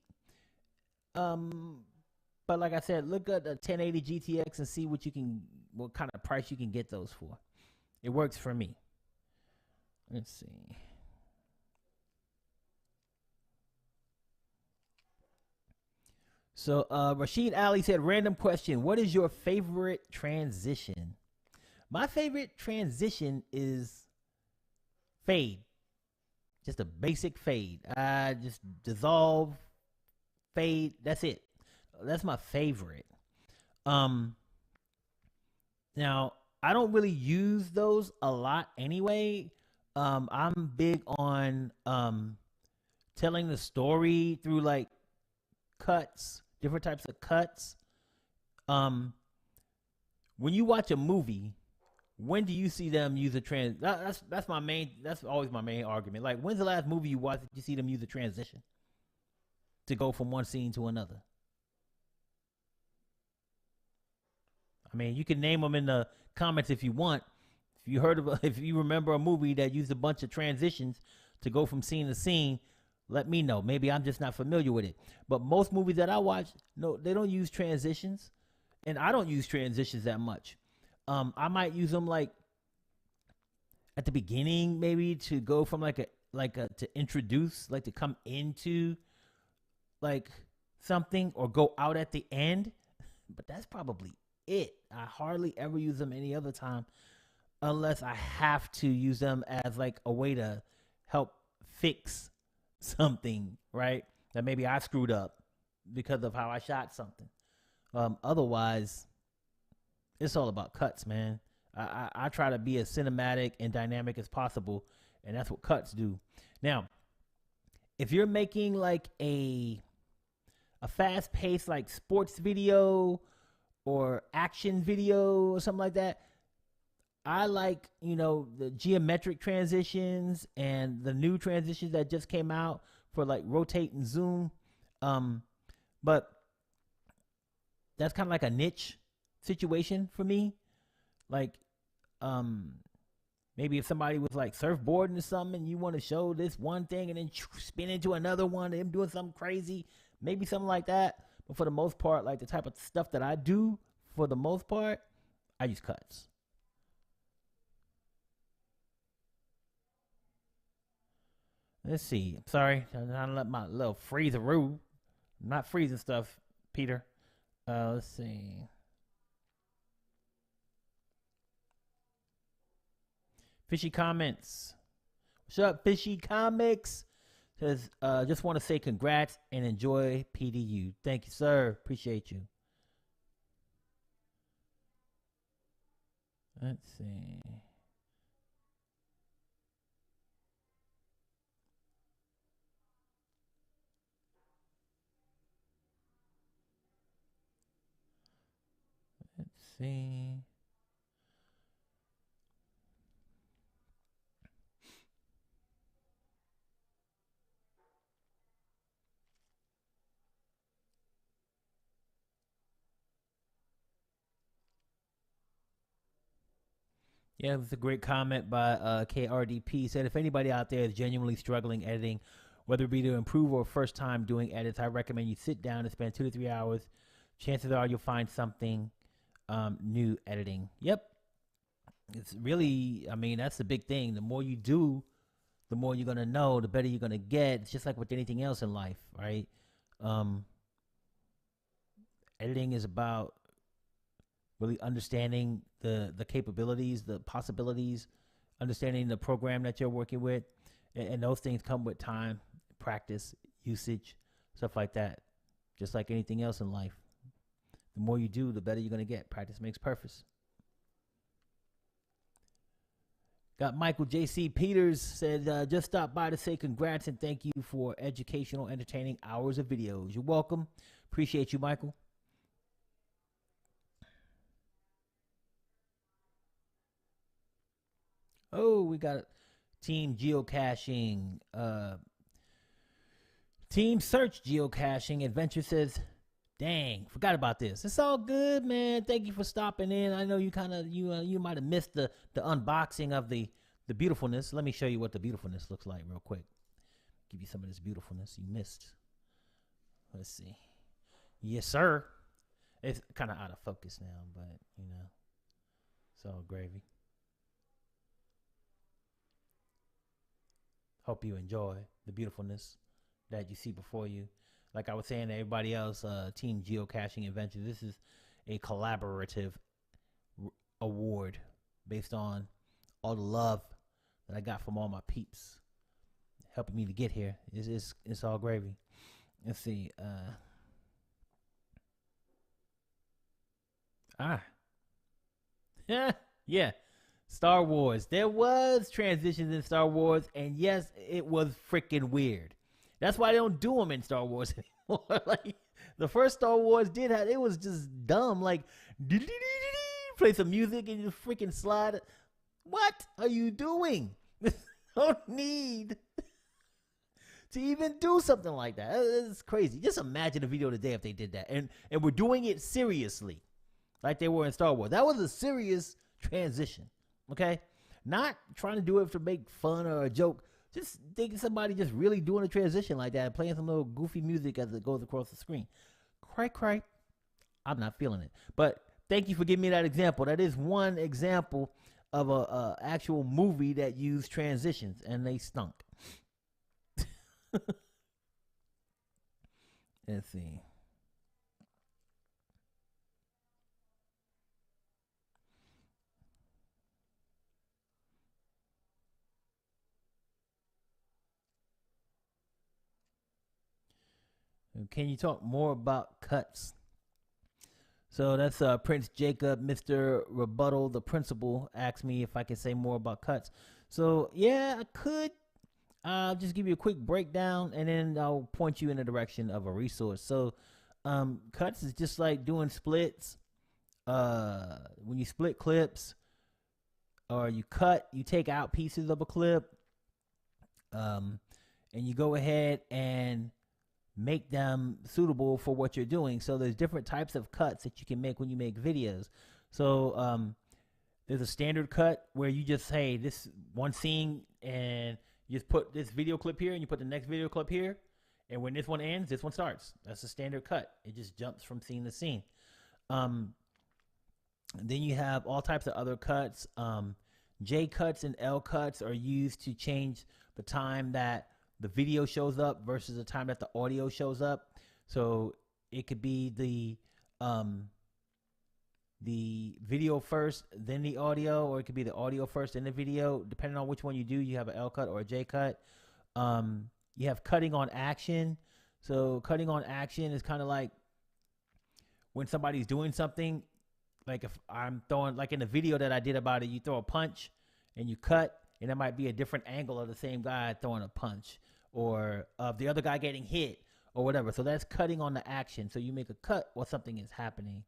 but like I said, look at the 1080 GTX and see what kind of price you can get those for. It works for me. Let's see. So Rashid Ali said, random question. What is your favorite transition? My favorite transition is fade. Just a basic fade. I just dissolve, fade. That's it. That's my favorite. Now, I don't really use those a lot anyway. I'm big on telling the story through like cuts, different types of cuts. When you watch a movie, when do you see them use a that's always my main argument. Like, when's the last movie you watched that you see them use a transition to go from one scene to another? I mean, you can name them in the comments if you want. If you remember a movie that used a bunch of transitions to go from scene to scene, let me know. Maybe I'm just not familiar with it. But most movies that I watch, no, they don't use transitions, and I don't use transitions that much. I might use them like at the beginning, maybe to go from to introduce, like to come into like something, or go out at the end. But that's probably it. I hardly ever use them any other time, unless I have to use them as like a way to help fix something, right, that maybe I screwed up because of how I shot something. Otherwise, it's all about cuts, man. I try to be as cinematic and dynamic as possible, and that's what cuts do. Now, if you're making like a fast-paced like sports video or action video or something like that, I like, the geometric transitions and the new transitions that just came out for like rotate and zoom. But that's kind of like a niche situation for me. Like, maybe if somebody was like surfboarding or something and you want to show this one thing and then spin into another one, them doing something crazy, maybe something like that. But for the most part, like the type of stuff that I do, for the most part, I use cuts. Let's see. Sorry, I let my little freezer rule. I'm not freezing stuff, Peter. Let's see. Fishy comments. What's up, Fishy Comics? Says, just want to say congrats and enjoy PDU. Thank you, sir. Appreciate you. Let's see. Let's see. Yeah, it was a great comment by KRDP. Said, if anybody out there is genuinely struggling editing, whether it be to improve or first time doing edits, I recommend you sit down and spend 2 to 3 hours. Chances are you'll find something new editing. Yep. It's really, I mean, that's the big thing. The more you do, the more you're going to know, the better you're going to get. It's just like with anything else in life, right? Editing is about really understanding the capabilities, the possibilities, understanding the program that you're working with. And those things come with time, practice, usage, stuff like that. Just like anything else in life. The more you do, the better you're going to get. Practice makes perfect. Got Michael J.C. Peters said, just stop by to say congrats and thank you for educational, entertaining hours of videos. You're welcome. Appreciate you, Michael. Oh, we got Team Geocaching. Team Search Geocaching Adventure says, dang, forgot about this. It's all good, man. Thank you for stopping in. I know you kind of you might have missed the unboxing of the beautifulness. Let me show you what the beautifulness looks like real quick. Give you some of this beautifulness you missed. Let's see. Yes, sir. It's kind of out of focus now, but you know, it's all gravy. Hope you enjoy the beautifulness that you see before you. Like I was saying to everybody else, Team Geocaching Adventure, this is a collaborative award based on all the love that I got from all my peeps helping me to get here. It's all gravy. Let's see. Yeah. Star Wars. There was transitions in Star Wars, and yes, it was freaking weird. That's why they don't do them in Star Wars anymore. Like the first Star Wars did have, it was just dumb. Like play some music and you freaking slide. What are you doing? Don't need to even do something like that. It's crazy. Just imagine a video today if they did that, and we're doing it seriously, like they were in Star Wars. That was a serious transition. Okay, not trying to do it to make fun or a joke. Just thinking somebody just really doing a transition like that, playing some little goofy music as it goes across the screen. Cry. I'm not feeling it. But thank you for giving me that example. That is one example of a actual movie that used transitions, and they stunk. Let's see. Can you talk more about cuts? So that's Prince Jacob, Mr. Rebuttal, the principal, asked me if I could say more about cuts. So yeah, I could. I'll just give you a quick breakdown, and then I'll point you in the direction of a resource. So cuts is just like doing splits. When you split clips, or you cut, you take out pieces of a clip, and you go ahead and make them suitable for what you're doing. So there's different types of cuts that you can make when you make videos. So there's a standard cut where you just say this one scene and you just put this video clip here and you put the next video clip here, and when this one ends, this one starts. That's a standard cut. It just jumps from scene to scene. Then you have all types of other cuts. J cuts and L cuts are used to change the time that the video shows up versus the time that the audio shows up. So it could be the video first, then the audio, or it could be the audio first, then the video. Depending on which one you do, you have an L cut or a J cut. You have cutting on action. So cutting on action is kind of like when somebody's doing something. Like if I'm throwing, like in the video that I did about it, you throw a punch and you cut, and it might be a different angle of the same guy throwing a punch, or of the other guy getting hit, or whatever. So that's cutting on the action. So you make a cut while something is happening.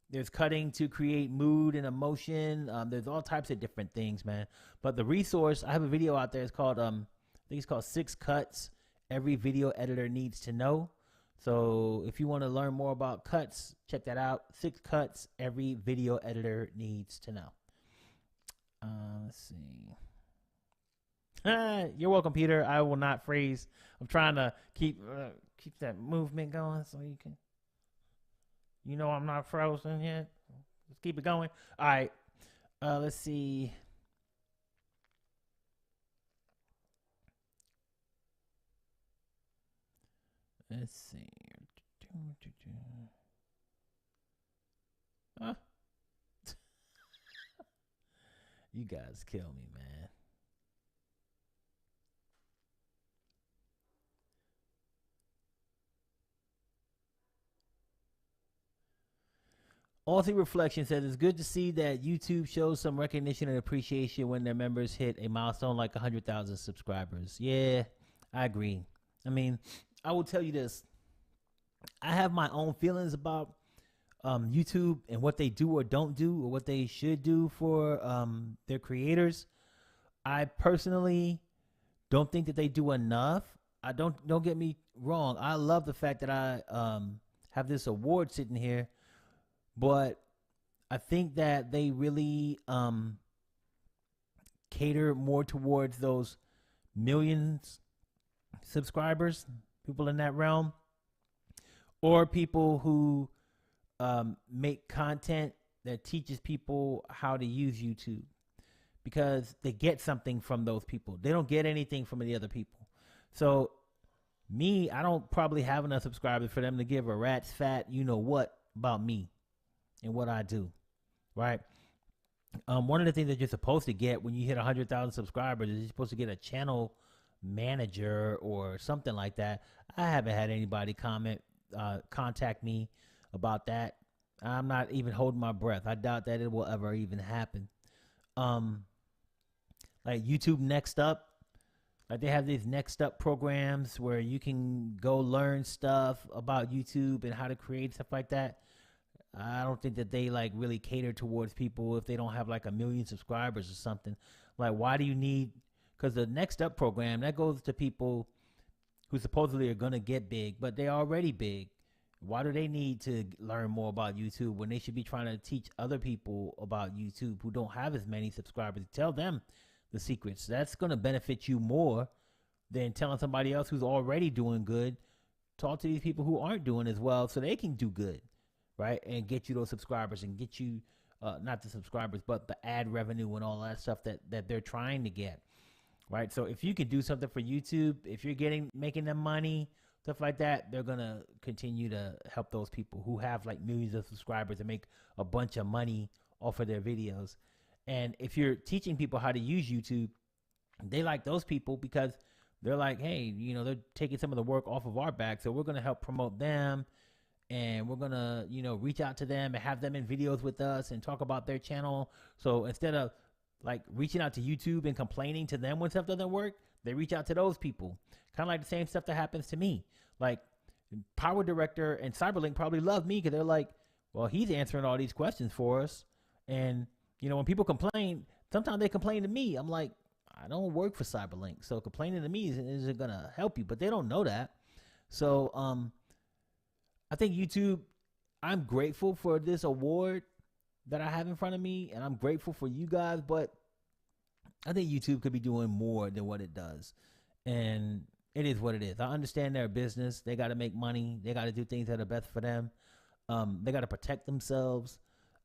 There's cutting to create mood and emotion. There's all types of different things, man. But the resource, I have a video out there. It's called, I think it's called 6 Cuts Every Video Editor Needs to Know. So if you want to learn more about cuts, check that out. 6 Cuts Every Video Editor Needs to Know. Let's see. You're welcome, Peter. I will not freeze. I'm trying to keep that movement going so you can. You know I'm not frozen yet. Let's keep it going. All right. Let's see. Let's see. Huh? You guys kill me, man. Authy Reflection says it's good to see that YouTube shows some recognition and appreciation when their members hit a milestone like 100,000 subscribers. Yeah, I agree. I mean, I will tell you this. I have my own feelings about YouTube and what they do or don't do, or what they should do for their creators. I personally don't think that they do enough. I don't get me wrong. I love the fact that I have this award sitting here, but I think that they really cater more towards those millions subscribers, people in that realm, or people who make content that teaches people how to use YouTube, because they get something from those people. They don't get anything from the other people. So me, I don't probably have enough subscribers for them to give a rat's fat you know what about me and what I do, right? One of the things that you're supposed to get when you hit 100,000 subscribers is you're supposed to get a channel manager or something like that. I haven't had anybody contact me about that. I'm not even holding my breath. I doubt that it will ever even happen. Like YouTube Next Up, like they have these Next Up programs where you can go learn stuff about YouTube and how to create stuff like that. I don't think that they like really cater towards people if they don't have like 1 million subscribers or something. Like, why do you need? Because the Next Up program, that goes to people who supposedly are gonna get big, but they're already big. Why do they need to learn more about YouTube when they should be trying to teach other people about YouTube who don't have as many subscribers? Tell them the secrets. That's gonna benefit you more than telling somebody else who's already doing good. Talk to these people who aren't doing as well so they can do good, right? And get you those subscribers and get you, not the subscribers, but the ad revenue and all that stuff that they're trying to get, right? So if you can do something for YouTube, if you're making them money, stuff like that, they're going to continue to help those people who have like millions of subscribers and make a bunch of money off of their videos. And if you're teaching people how to use YouTube, they like those people because they're like, hey, you know, they're taking some of the work off of our back, so we're going to help promote them, and we're going to, you know, reach out to them and have them in videos with us and talk about their channel. So instead of like reaching out to YouTube and complaining to them when stuff doesn't work, they reach out to those people. Kind of like the same stuff that happens to me. Like PowerDirector and Cyberlink probably love me because they're like, well, he's answering all these questions for us. And, you know, when people complain, sometimes they complain to me. I'm like, I don't work for Cyberlink, so complaining to me isn't going to help you. But they don't know that. So I think YouTube, I'm grateful for this award that I have in front of me, and I'm grateful for you guys, but I think YouTube could be doing more than what it does. And it is what it is. I understand their business. They got to make money. They got to do things that are best for them. They got to protect themselves.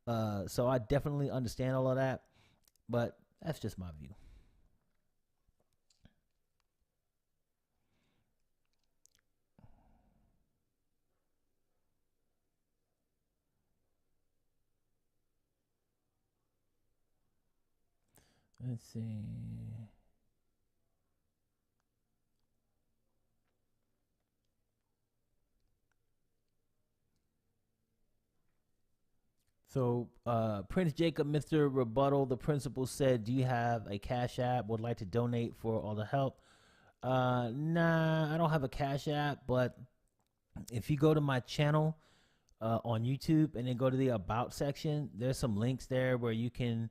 So I definitely understand all of that, but that's just my view. Let's see. So, Prince Jacob, Mr. Rebuttal, the principal said, do you have a Cash App? Would like to donate for all the help. Nah, I don't have a Cash App, but if you go to my channel on YouTube and then go to the About section, there's some links there where you can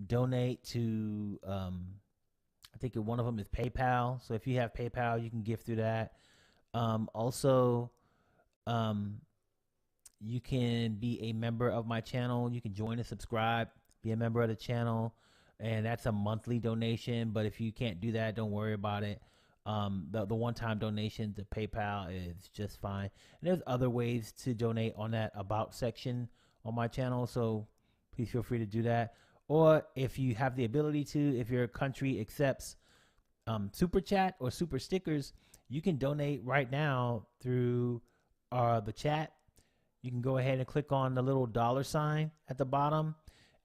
donate to, I think one of them is PayPal. So if you have PayPal, you can give through that. Also, you can be a member of my channel. You can join and subscribe, be a member of the channel, and that's a monthly donation. But if you can't do that, don't worry about it. The one-time donation to PayPal is just fine. And there's other ways to donate on that about section on my channel, so please feel free to do that. Or if you have the ability to, if your country accepts super chat or super stickers, you can donate right now through the chat. You can go ahead and click on the little $ at the bottom,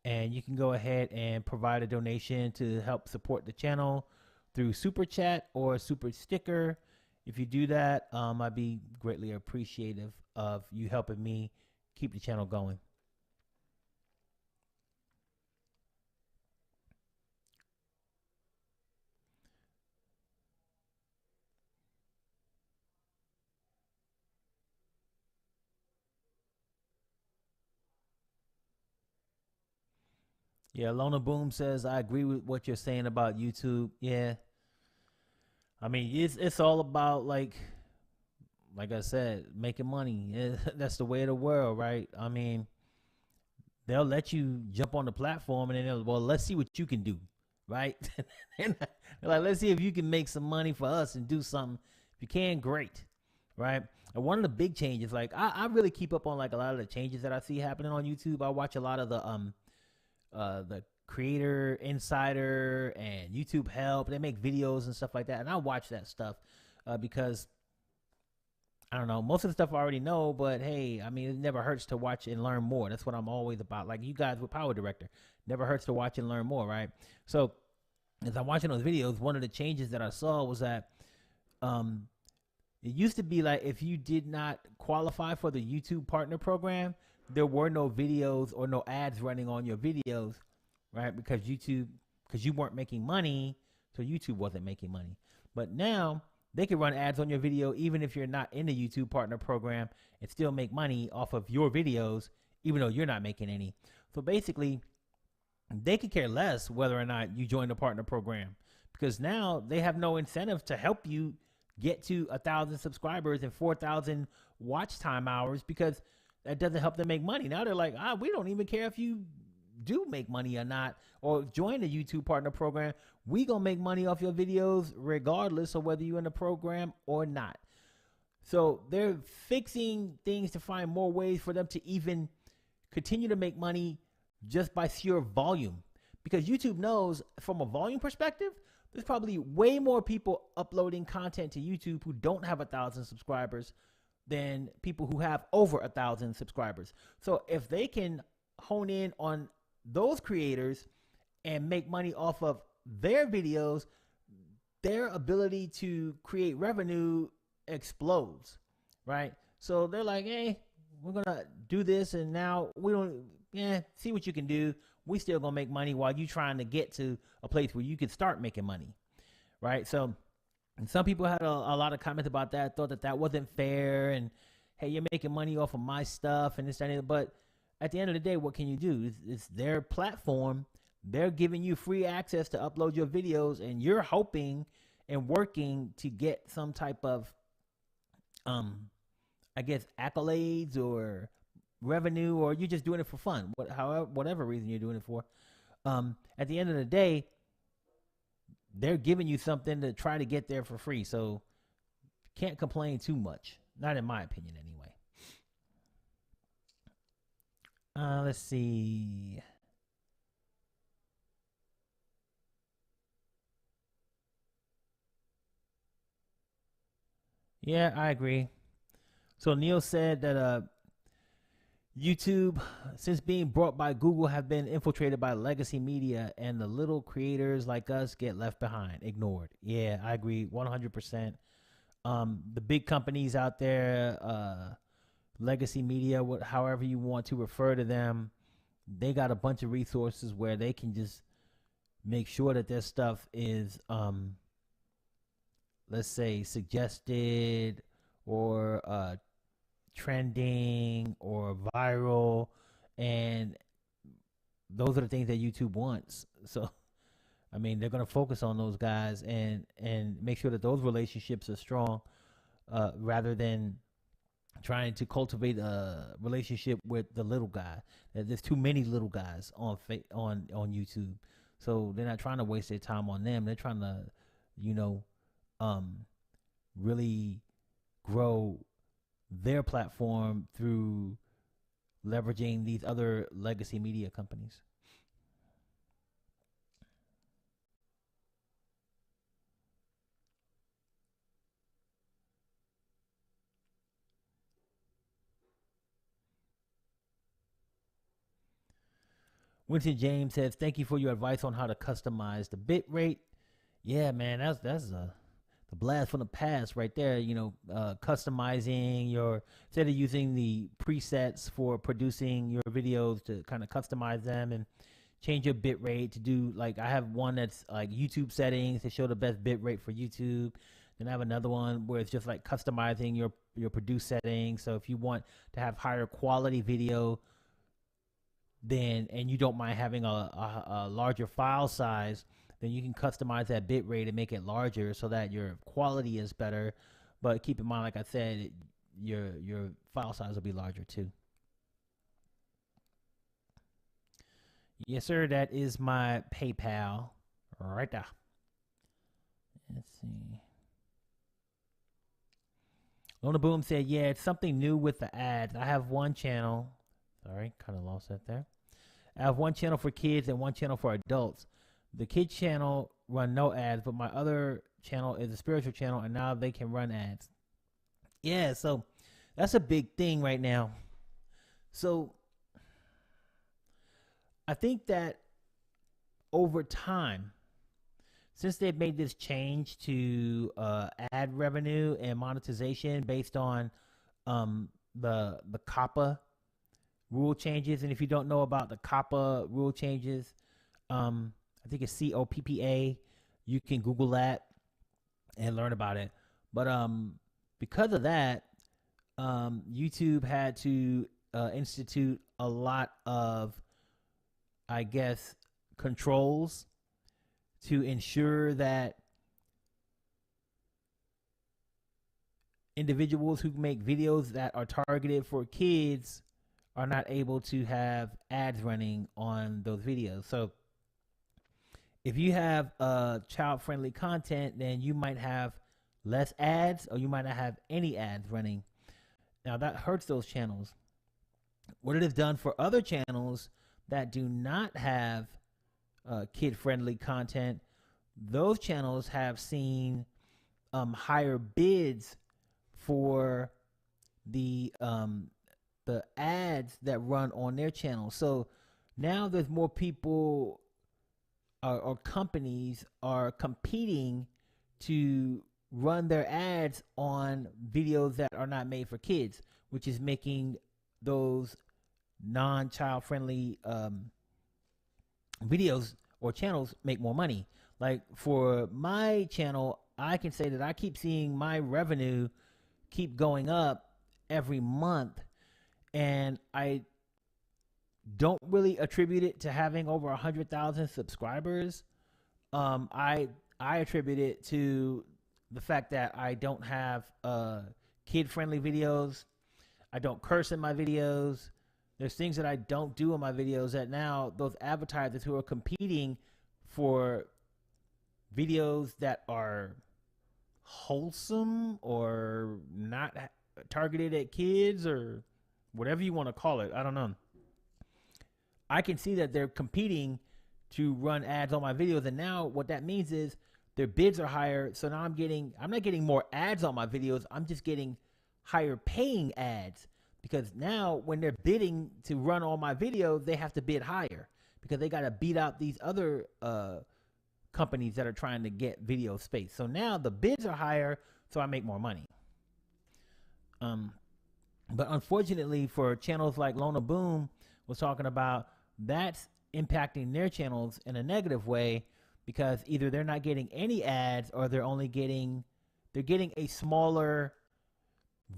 and you can go ahead and provide a donation to help support the channel through super chat or super sticker. If you do that, I'd be greatly appreciative of you helping me keep the channel going. Yeah, Lona Boom says, I agree with what you're saying about YouTube. Yeah. I mean, it's all about, like I said, making money. That's the way of the world, right? I mean, they'll let you jump on the platform and then they'll, well, let's see what you can do, right? They're like, let's see if you can make some money for us and do something. If you can, great, right? And one of the big changes, like I really keep up on like a lot of the changes that I see happening on YouTube. I watch a lot of the Creator Insider and YouTube Help. They make videos and stuff like that, and I watch that stuff because I don't know, most of the stuff I already know, but hey, I mean, it never hurts to watch and learn more. That's what I'm always about. Like you guys with PowerDirector, never hurts to watch and learn more, right? So as I'm watching those videos, one of the changes that I saw was that it used to be like if you did not qualify for the YouTube Partner Program, there were no videos or no ads running on your videos, right? Because you weren't making money, so YouTube wasn't making money. But now they can run ads on your video even if you're not in the YouTube Partner Program and still make money off of your videos, even though you're not making any. So basically, they could care less whether or not you join the Partner Program, because now they have no incentive to help you get to 1,000 subscribers and 4,000 watch time hours, because that doesn't help them make money. Now they're like, we don't even care if you do make money or not, or join the YouTube Partner Program. We gonna make money off your videos regardless of whether you're in the program or not. So they're fixing things to find more ways for them to even continue to make money just by sheer volume, because YouTube knows from a volume perspective, there's probably way more people uploading content to YouTube who don't have 1,000 subscribers than people who have over 1,000 subscribers. So if they can hone in on those creators and make money off of their videos, their ability to create revenue explodes, right? So they're like, hey, we're gonna do this, and now we don't, see what you can do. We still gonna make money while you trying to get to a place where you can start making money, right? So, and some people had a lot of comments about that, thought that wasn't fair, and hey, you're making money off of my stuff and this and that. But at the end of the day, what can you do? It's their platform. They're giving you free access to upload your videos, and you're hoping and working to get some type of, I guess, accolades or revenue, or you're just doing it for fun, whatever reason you're doing it for. At the end of the day, they're giving you something to try to get there for free. So can't complain too much. Not in my opinion, anyway. Let's see. Yeah, I agree. So Neil said that YouTube, since being bought by Google, have been infiltrated by legacy media, and the little creators like us get left behind, ignored. Yeah, I agree 100%. The big companies out there, legacy media, however you want to refer to them, they got a bunch of resources where they can just make sure that their stuff is, let's say, suggested or trending or viral, and those are the things that YouTube wants. So I mean, they're going to focus on those guys and make sure that those relationships are strong, rather than trying to cultivate a relationship with the little guy. There's too many little guys on YouTube, so they're not trying to waste their time on them. They're trying to, really grow their platform through leveraging these other legacy media companies. Winston James says, "Thank you for your advice on how to customize the bit rate." Yeah, man, that's the blast from the past right there. Customizing your, instead of using the presets for producing your videos, to kind of customize them and change your bit rate to do, like, I have one that's like YouTube settings to show the best bit rate for YouTube. Then I have another one where it's just like customizing your produce settings. So if you want to have higher quality video, then, and you don't mind having a larger file size, then you can customize that bit rate and make it larger so that your quality is better. But keep in mind, like I said, your file size will be larger too. Yes, sir. That is my PayPal right there. Let's see. Lona Boom said, "Yeah, it's something new with the ads. I have one channel." Sorry, kind of lost that there. "I have one channel for kids and one channel for adults. The kids channel run no ads, but my other channel is a spiritual channel, and now they can run ads." Yeah, so that's a big thing right now. So I think that over time, since they've made this change to ad revenue and monetization based on the COPPA rule changes, and if you don't know about the COPPA rule changes, I think it's COPPA. You can Google that and learn about it. But because of that, YouTube had to institute a lot of, I guess, controls to ensure that individuals who make videos that are targeted for kids are not able to have ads running on those videos. So if you have child-friendly content, then you might have less ads, or you might not have any ads running. Now that hurts those channels. What it has done for other channels that do not have kid-friendly content, those channels have seen higher bids for the ads that run on their channel. So now there's more people or companies are competing to run their ads on videos that are not made for kids, which is making those non-child friendly videos or channels make more money. Like for my channel, I can say that I keep seeing my revenue keep going up every month, and I don't really attribute it to having over 100,000 subscribers. I attribute it to the fact that I don't have kid-friendly videos. I don't curse in my videos. There's things that I don't do in my videos that now those advertisers who are competing for videos that are wholesome or not targeted at kids or whatever you want to call it, I don't know, I can see that they're competing to run ads on my videos, and now what that means is their bids are higher. So now I'm not getting more ads on my videos. I'm just getting higher paying ads, because now when they're bidding to run all my videos, they have to bid higher because they got to beat out these other companies that are trying to get video space. So now the bids are higher, so I make more money. But unfortunately for channels like Lona Boom was talking about, that's impacting their channels in a negative way, because either they're not getting any ads or they're getting a smaller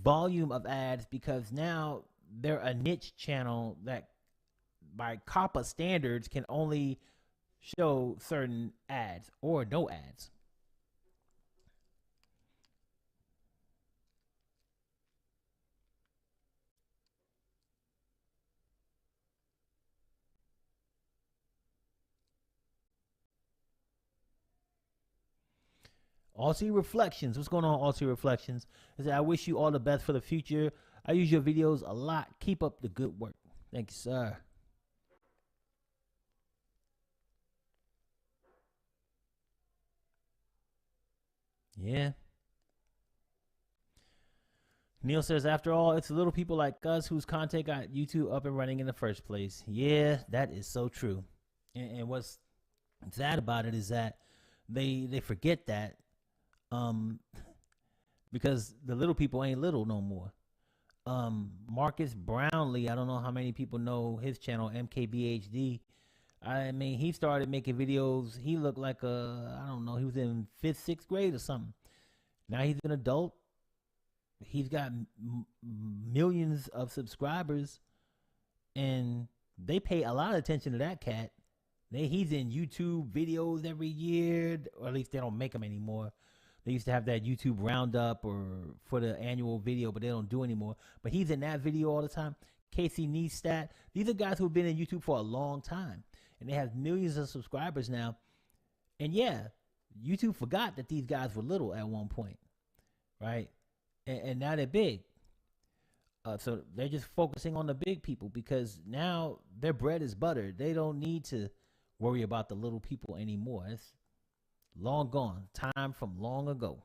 volume of ads, because now they're a niche channel that by COPPA standards can only show certain ads or no ads. Alti Reflections. What's going on, Alti Reflections? I said, I wish you all the best for the future. I use your videos a lot. Keep up the good work. Thank you, sir. Yeah. Neil says, after all, it's the little people like us whose content got YouTube up and running in the first place. Yeah, that is so true. And what's sad about it is that they forget that um, because the little people ain't little no more. Marcus Brownlee, I don't know how many people know his channel, MKBHD. I mean, he started making videos. He looked like I don't know, he was in 5th, 6th grade or something. Now he's an adult. He's got millions of subscribers, and they pay a lot of attention to that cat. He's in YouTube videos every year, or at least they don't make them anymore. They used to have that YouTube roundup or for the annual video, but they don't do anymore. But he's in that video all the time. Casey Neistat. These are guys who have been in YouTube for a long time, and they have millions of subscribers now. And yeah, YouTube forgot that these guys were little at one point, right? And now they're big. So they're just focusing on the big people because now their bread is buttered. They don't need to worry about the little people anymore. It's long gone. Time from long ago.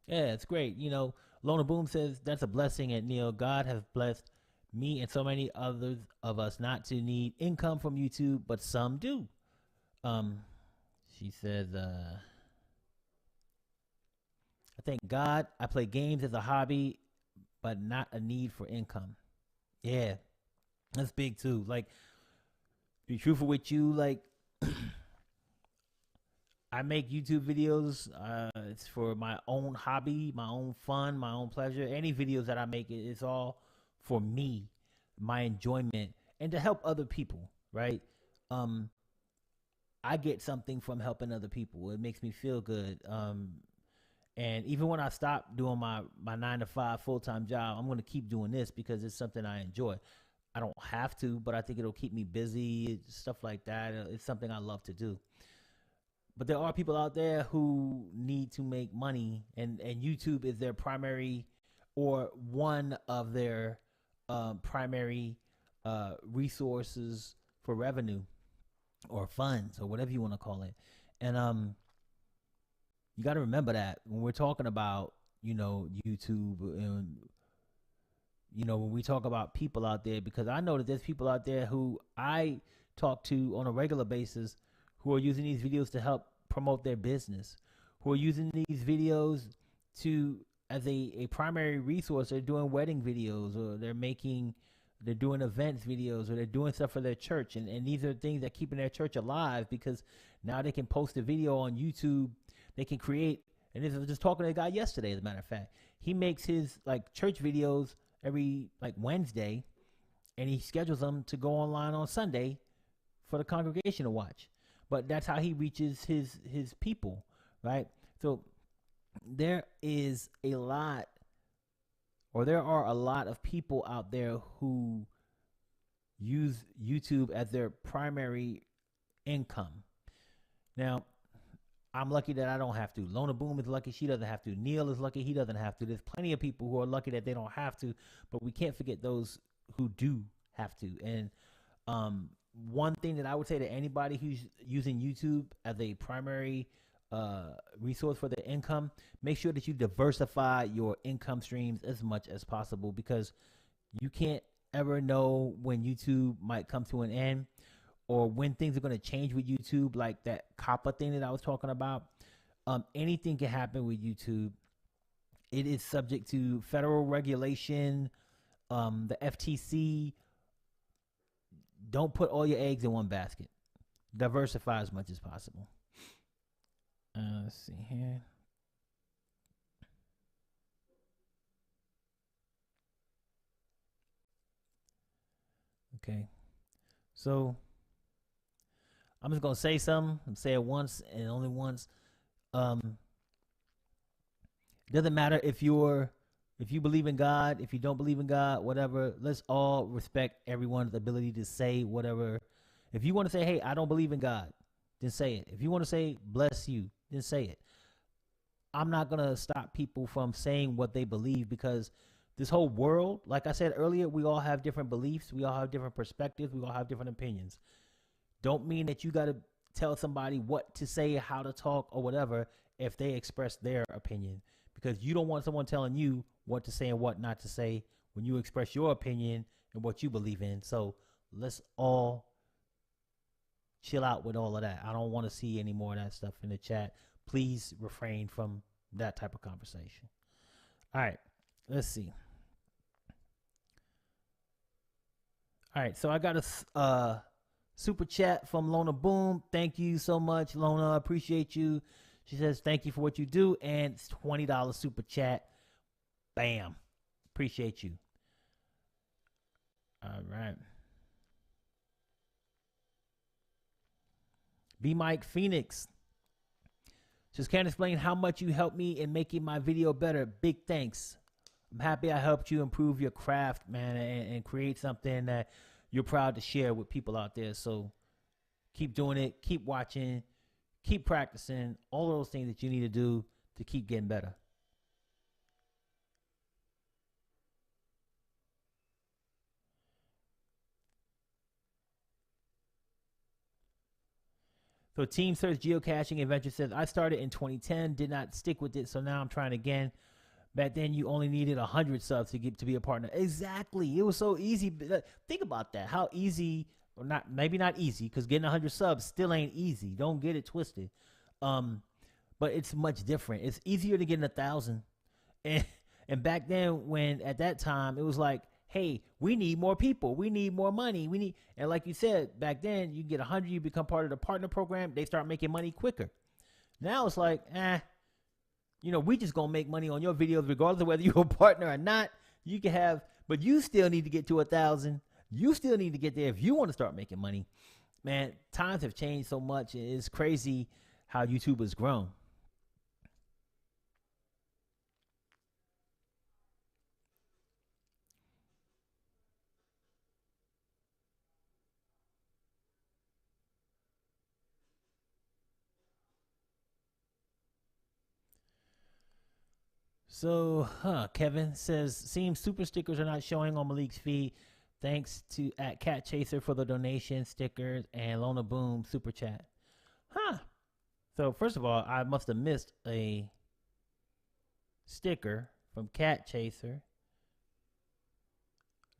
Yeah, it's great. You know, Lona Boom says that's a blessing at Neil. God have blessed me and so many others of us not to need income from YouTube, but some do. Um, she says, I thank God I play games as a hobby, but not a need for income. Yeah, that's big too. Like, be truthful with you, like I make YouTube videos. It's for my own hobby, my own fun, my own pleasure. Any videos that I make, it's all for me, my enjoyment, and to help other people. Right? Um, I get something from helping other people. It makes me feel good. And even when I stop doing my 9 to 5 full time job, I'm going to keep doing this because it's something I enjoy. I don't have to, but I think it'll keep me busy, stuff like that. It's something I love to do. But there are people out there who need to make money, and YouTube is their primary or one of their primary resources for revenue or funds or whatever you want to call it. And you got to remember that when we're talking about, YouTube, and when we talk about people out there, because I know that there's people out there who I talk to on a regular basis who are using these videos to help promote their business, who are using these videos to as a primary resource. They're doing wedding videos, or they're doing events videos, or they're doing stuff for their church. And these are things that keeping their church alive, because now they can post a video on YouTube. They can create, and this, I was just talking to a guy yesterday, as a matter of fact. He makes his like church videos every like Wednesday, and he schedules them to go online on Sunday for the congregation to watch. But that's how he reaches his people, right? So there is a lot, or there are a lot of people out there who use YouTube as their primary income. Now, I'm lucky that I don't have to. Lona Boom is lucky she doesn't have to. Neil is lucky he doesn't have to. There's plenty of people who are lucky that they don't have to, but we can't forget those who do have to. And one thing that I would say to anybody who's using YouTube as a primary resource for their income, make sure that you diversify your income streams as much as possible, because you can't ever know when YouTube might come to an end, or when things are going to change with YouTube, like that COPPA thing that I was talking about. Anything can happen with YouTube. It is subject to federal regulation, the FTC. Don't put all your eggs in one basket. Diversify as much as possible. Let's see here. Okay. So I'm just going to say something. I'm say it once and only once. It doesn't matter if you're If you believe in God, if you don't believe in God, whatever, let's all respect everyone's ability to say whatever. If you want to say, hey, I don't believe in God, then say it. If you want to say, bless you, then say it. I'm not going to stop people from saying what they believe, because this whole world, like I said earlier, we all have different beliefs. We all have different perspectives. We all have different opinions. Don't mean that you got to tell somebody what to say, how to talk, or whatever if they express their opinion, because you don't want someone telling you what to say and what not to say when you express your opinion and what you believe in. So let's all chill out with all of that. I don't want to see any more of that stuff in the chat. Please refrain from that type of conversation. All right, let's see. All right, so I got a super chat from Lona Boom. Thank you so much, Lona. Appreciate you. She says, thank you for what you do. And it's $20 super chat. Bam. Appreciate you. All right. B Mike Phoenix says, can't explain how much you helped me in making my video better. Big thanks. I'm happy I helped you improve your craft, man, and create something that you're proud to share with people out there. So keep doing it. Keep watching. Keep practicing. All those things that you need to do to keep getting better. So Team Search Geocaching Adventure says, I started in 2010, did not stick with it, so now I'm trying again. Back then, you only needed 100 subs to be a partner. Exactly. It was so easy. Think about that. How easy, or not, maybe not easy, because getting 100 subs still ain't easy. Don't get it twisted. But it's much different. It's easier to get 1,000. And back then, when at that time, it was like, hey, we need more people. We need more money. And like you said, back then, you get 100, you become part of the partner program. They start making money quicker. Now it's like, we just going to make money on your videos, regardless of whether you're a partner or not. You can have, but you still need to get to 1,000. You still need to get there if you want to start making money. Man, times have changed so much. It's crazy how YouTube has grown. So, Kevin says, seems super stickers are not showing on Malik's feed. Thanks to at Cat Chaser for the donation, stickers, and Lona Boom super chat. So first of all, I must have missed a sticker from Cat Chaser.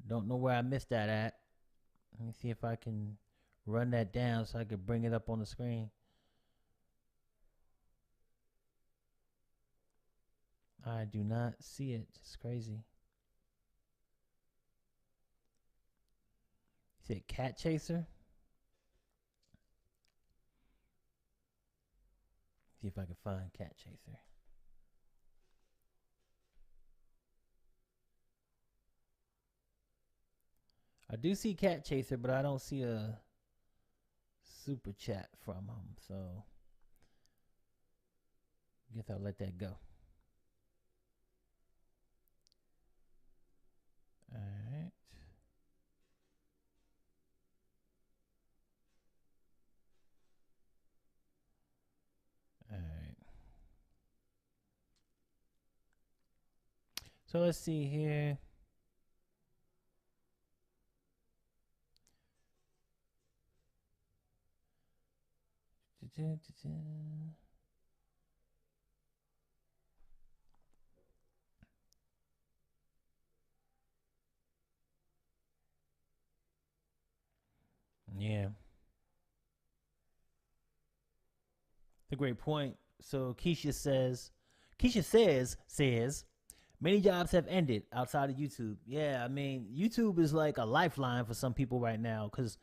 Don't know where I missed that at. Let me see if I can run that down so I can bring it up on the screen. I do not see it. It's crazy. You said Cat Chaser? See if I can find Cat Chaser. I do see Cat Chaser, but I don't see a super chat from him. So I guess I'll let that go. All right. All right. So let's see here. Yeah. It's a great point. So Keisha says, many jobs have ended outside of YouTube. Yeah, I mean, YouTube is like a lifeline for some people right now, because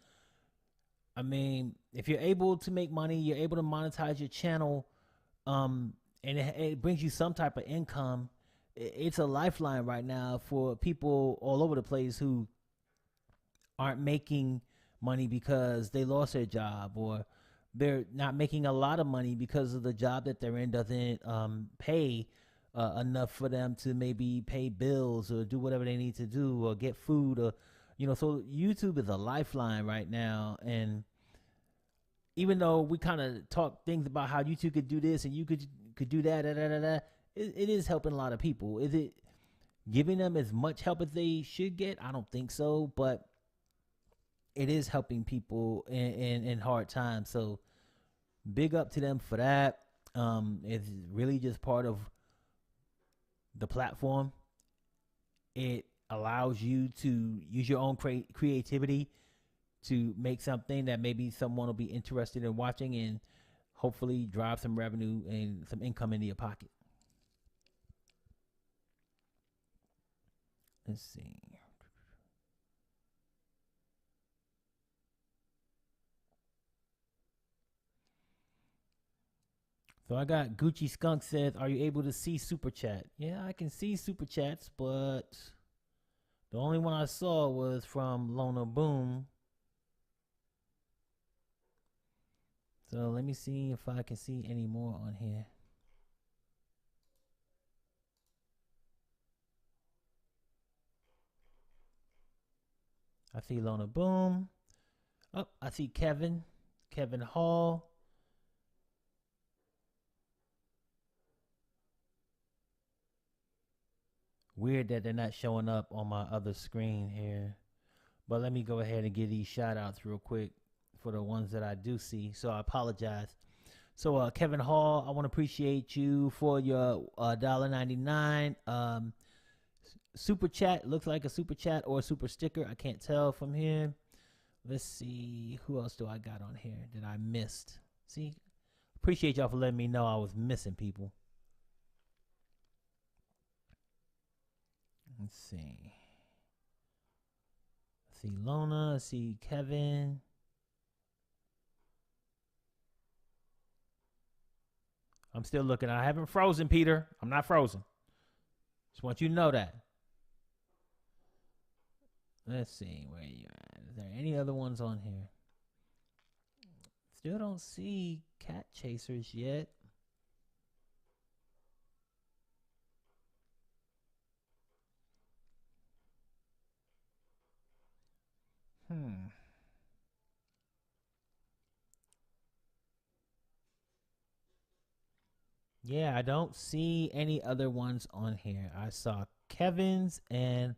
I mean, if you're able to make money, you're able to monetize your channel, and it brings you some type of income. It's a lifeline right now for people all over the place who aren't making money because they lost their job, or they're not making a lot of money because of the job that they're in doesn't pay enough for them to maybe pay bills or do whatever they need to do or get food or, so YouTube is a lifeline right now. And even though we kind of talk things about how YouTube could do this and you could do that, it is helping a lot of people. Is it giving them as much help as they should get? I don't think so, but it is helping people in hard times. So big up to them for that. It's really just part of the platform. It allows you to use your own creativity to make something that maybe someone will be interested in watching and hopefully drive some revenue and some income into your pocket. Let's see. So I got Gucci Skunk says, are you able to see Super Chat? Yeah, I can see Super Chats, but the only one I saw was from Lona Boom. So let me see if I can see any more on here. I see Lona Boom. Oh, I see Kevin Hall. Weird that they're not showing up on my other screen here. But let me go ahead and give these shout outs real quick for the ones that I do see. So I apologize. So Kevin Hall, I want to appreciate you for your $1.99 super chat. Looks like a super chat or a super sticker. I can't tell from here. Let's see. Who else do I got on here that I missed? See, appreciate y'all for letting me know I was missing people. Let's see. I see Lona. I see Kevin. I'm still looking. I haven't frozen, Peter. I'm not frozen. Just want you to know that. Let's see where you at. Is there any other ones on here? Still don't see cat chasers yet. Yeah, I don't see any other ones on here. I saw Kevin's and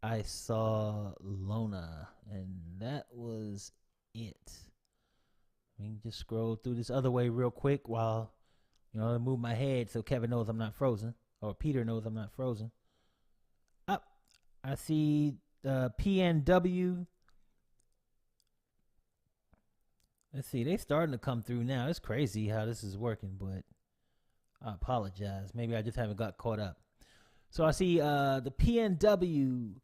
I saw Lona, and that was it. Let me just scroll through this other way real quick while, I move my head so Kevin knows I'm not frozen, or Peter knows I'm not frozen. Up, I see the PNW. Let's see, they starting to come through now. It's crazy how this is working, but I apologize. Maybe I just haven't got caught up. So I see the PNW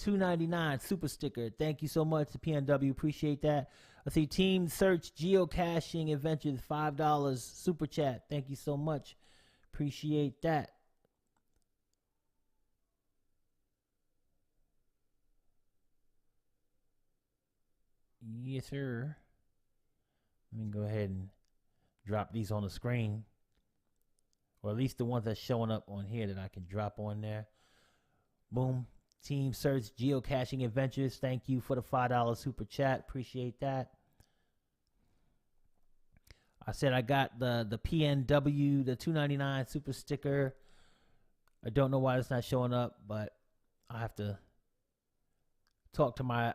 $2.99 super sticker. Thank you so much to PNW. Appreciate that. I see Team Search Geocaching Adventures $5 super chat. Thank you so much. Appreciate that. Yes, sir. Let me go ahead and drop these on the screen. Or at least the ones that's showing up on here that I can drop on there. Boom. Team Search Geocaching Adventures. Thank you for the $5 super chat. Appreciate that. I said I got the PNW, the $2.99 super sticker. I don't know why it's not showing up, but I have to talk to my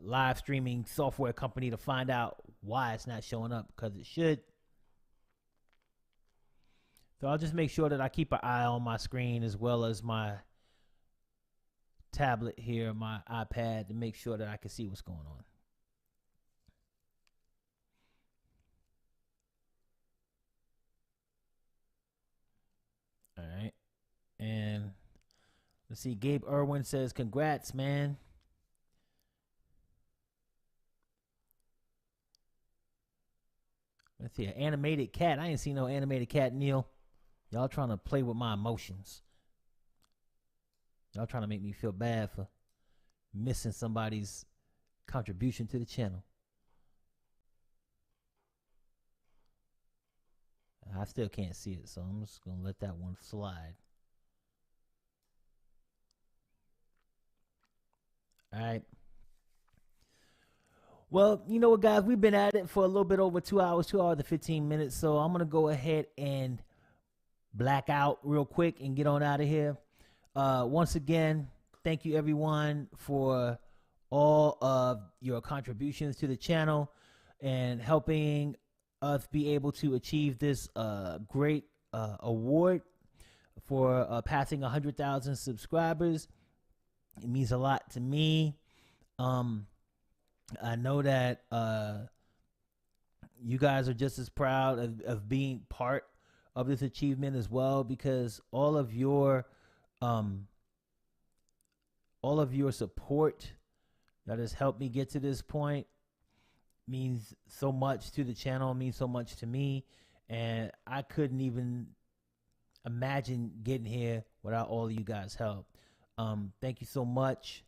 live streaming software company to find out why it's not showing up, because it should. So I'll just make sure that I keep an eye on my screen as well as my tablet here, my iPad, to make sure that I can see what's going on. All right. And let's see. Gabe Irwin says, congrats, man. Let's see. An animated cat. I ain't seen no animated cat, Neil. Y'all trying to play with my emotions. Y'all trying to make me feel bad for missing somebody's contribution to the channel. I still can't see it, so I'm just going to let that one slide. All right. Well, you know what, guys? We've been at it for a little bit over 2 hours, 2 hours and 15 minutes. So I'm going to go ahead and black out real quick and get on out of here. Once again, thank you, everyone, for all of your contributions to the channel and helping us be able to achieve this great award for passing 100,000 subscribers. It means a lot to me. I know that you guys are just as proud of being part of this achievement as well, because all of your support that has helped me get to this point means so much to the channel, means so much to me, and I couldn't even imagine getting here without all of you guys' help. Thank you so much.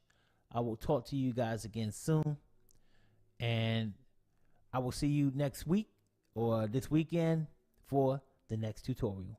I will talk to you guys again soon, and I will see you next week or this weekend for the next tutorial.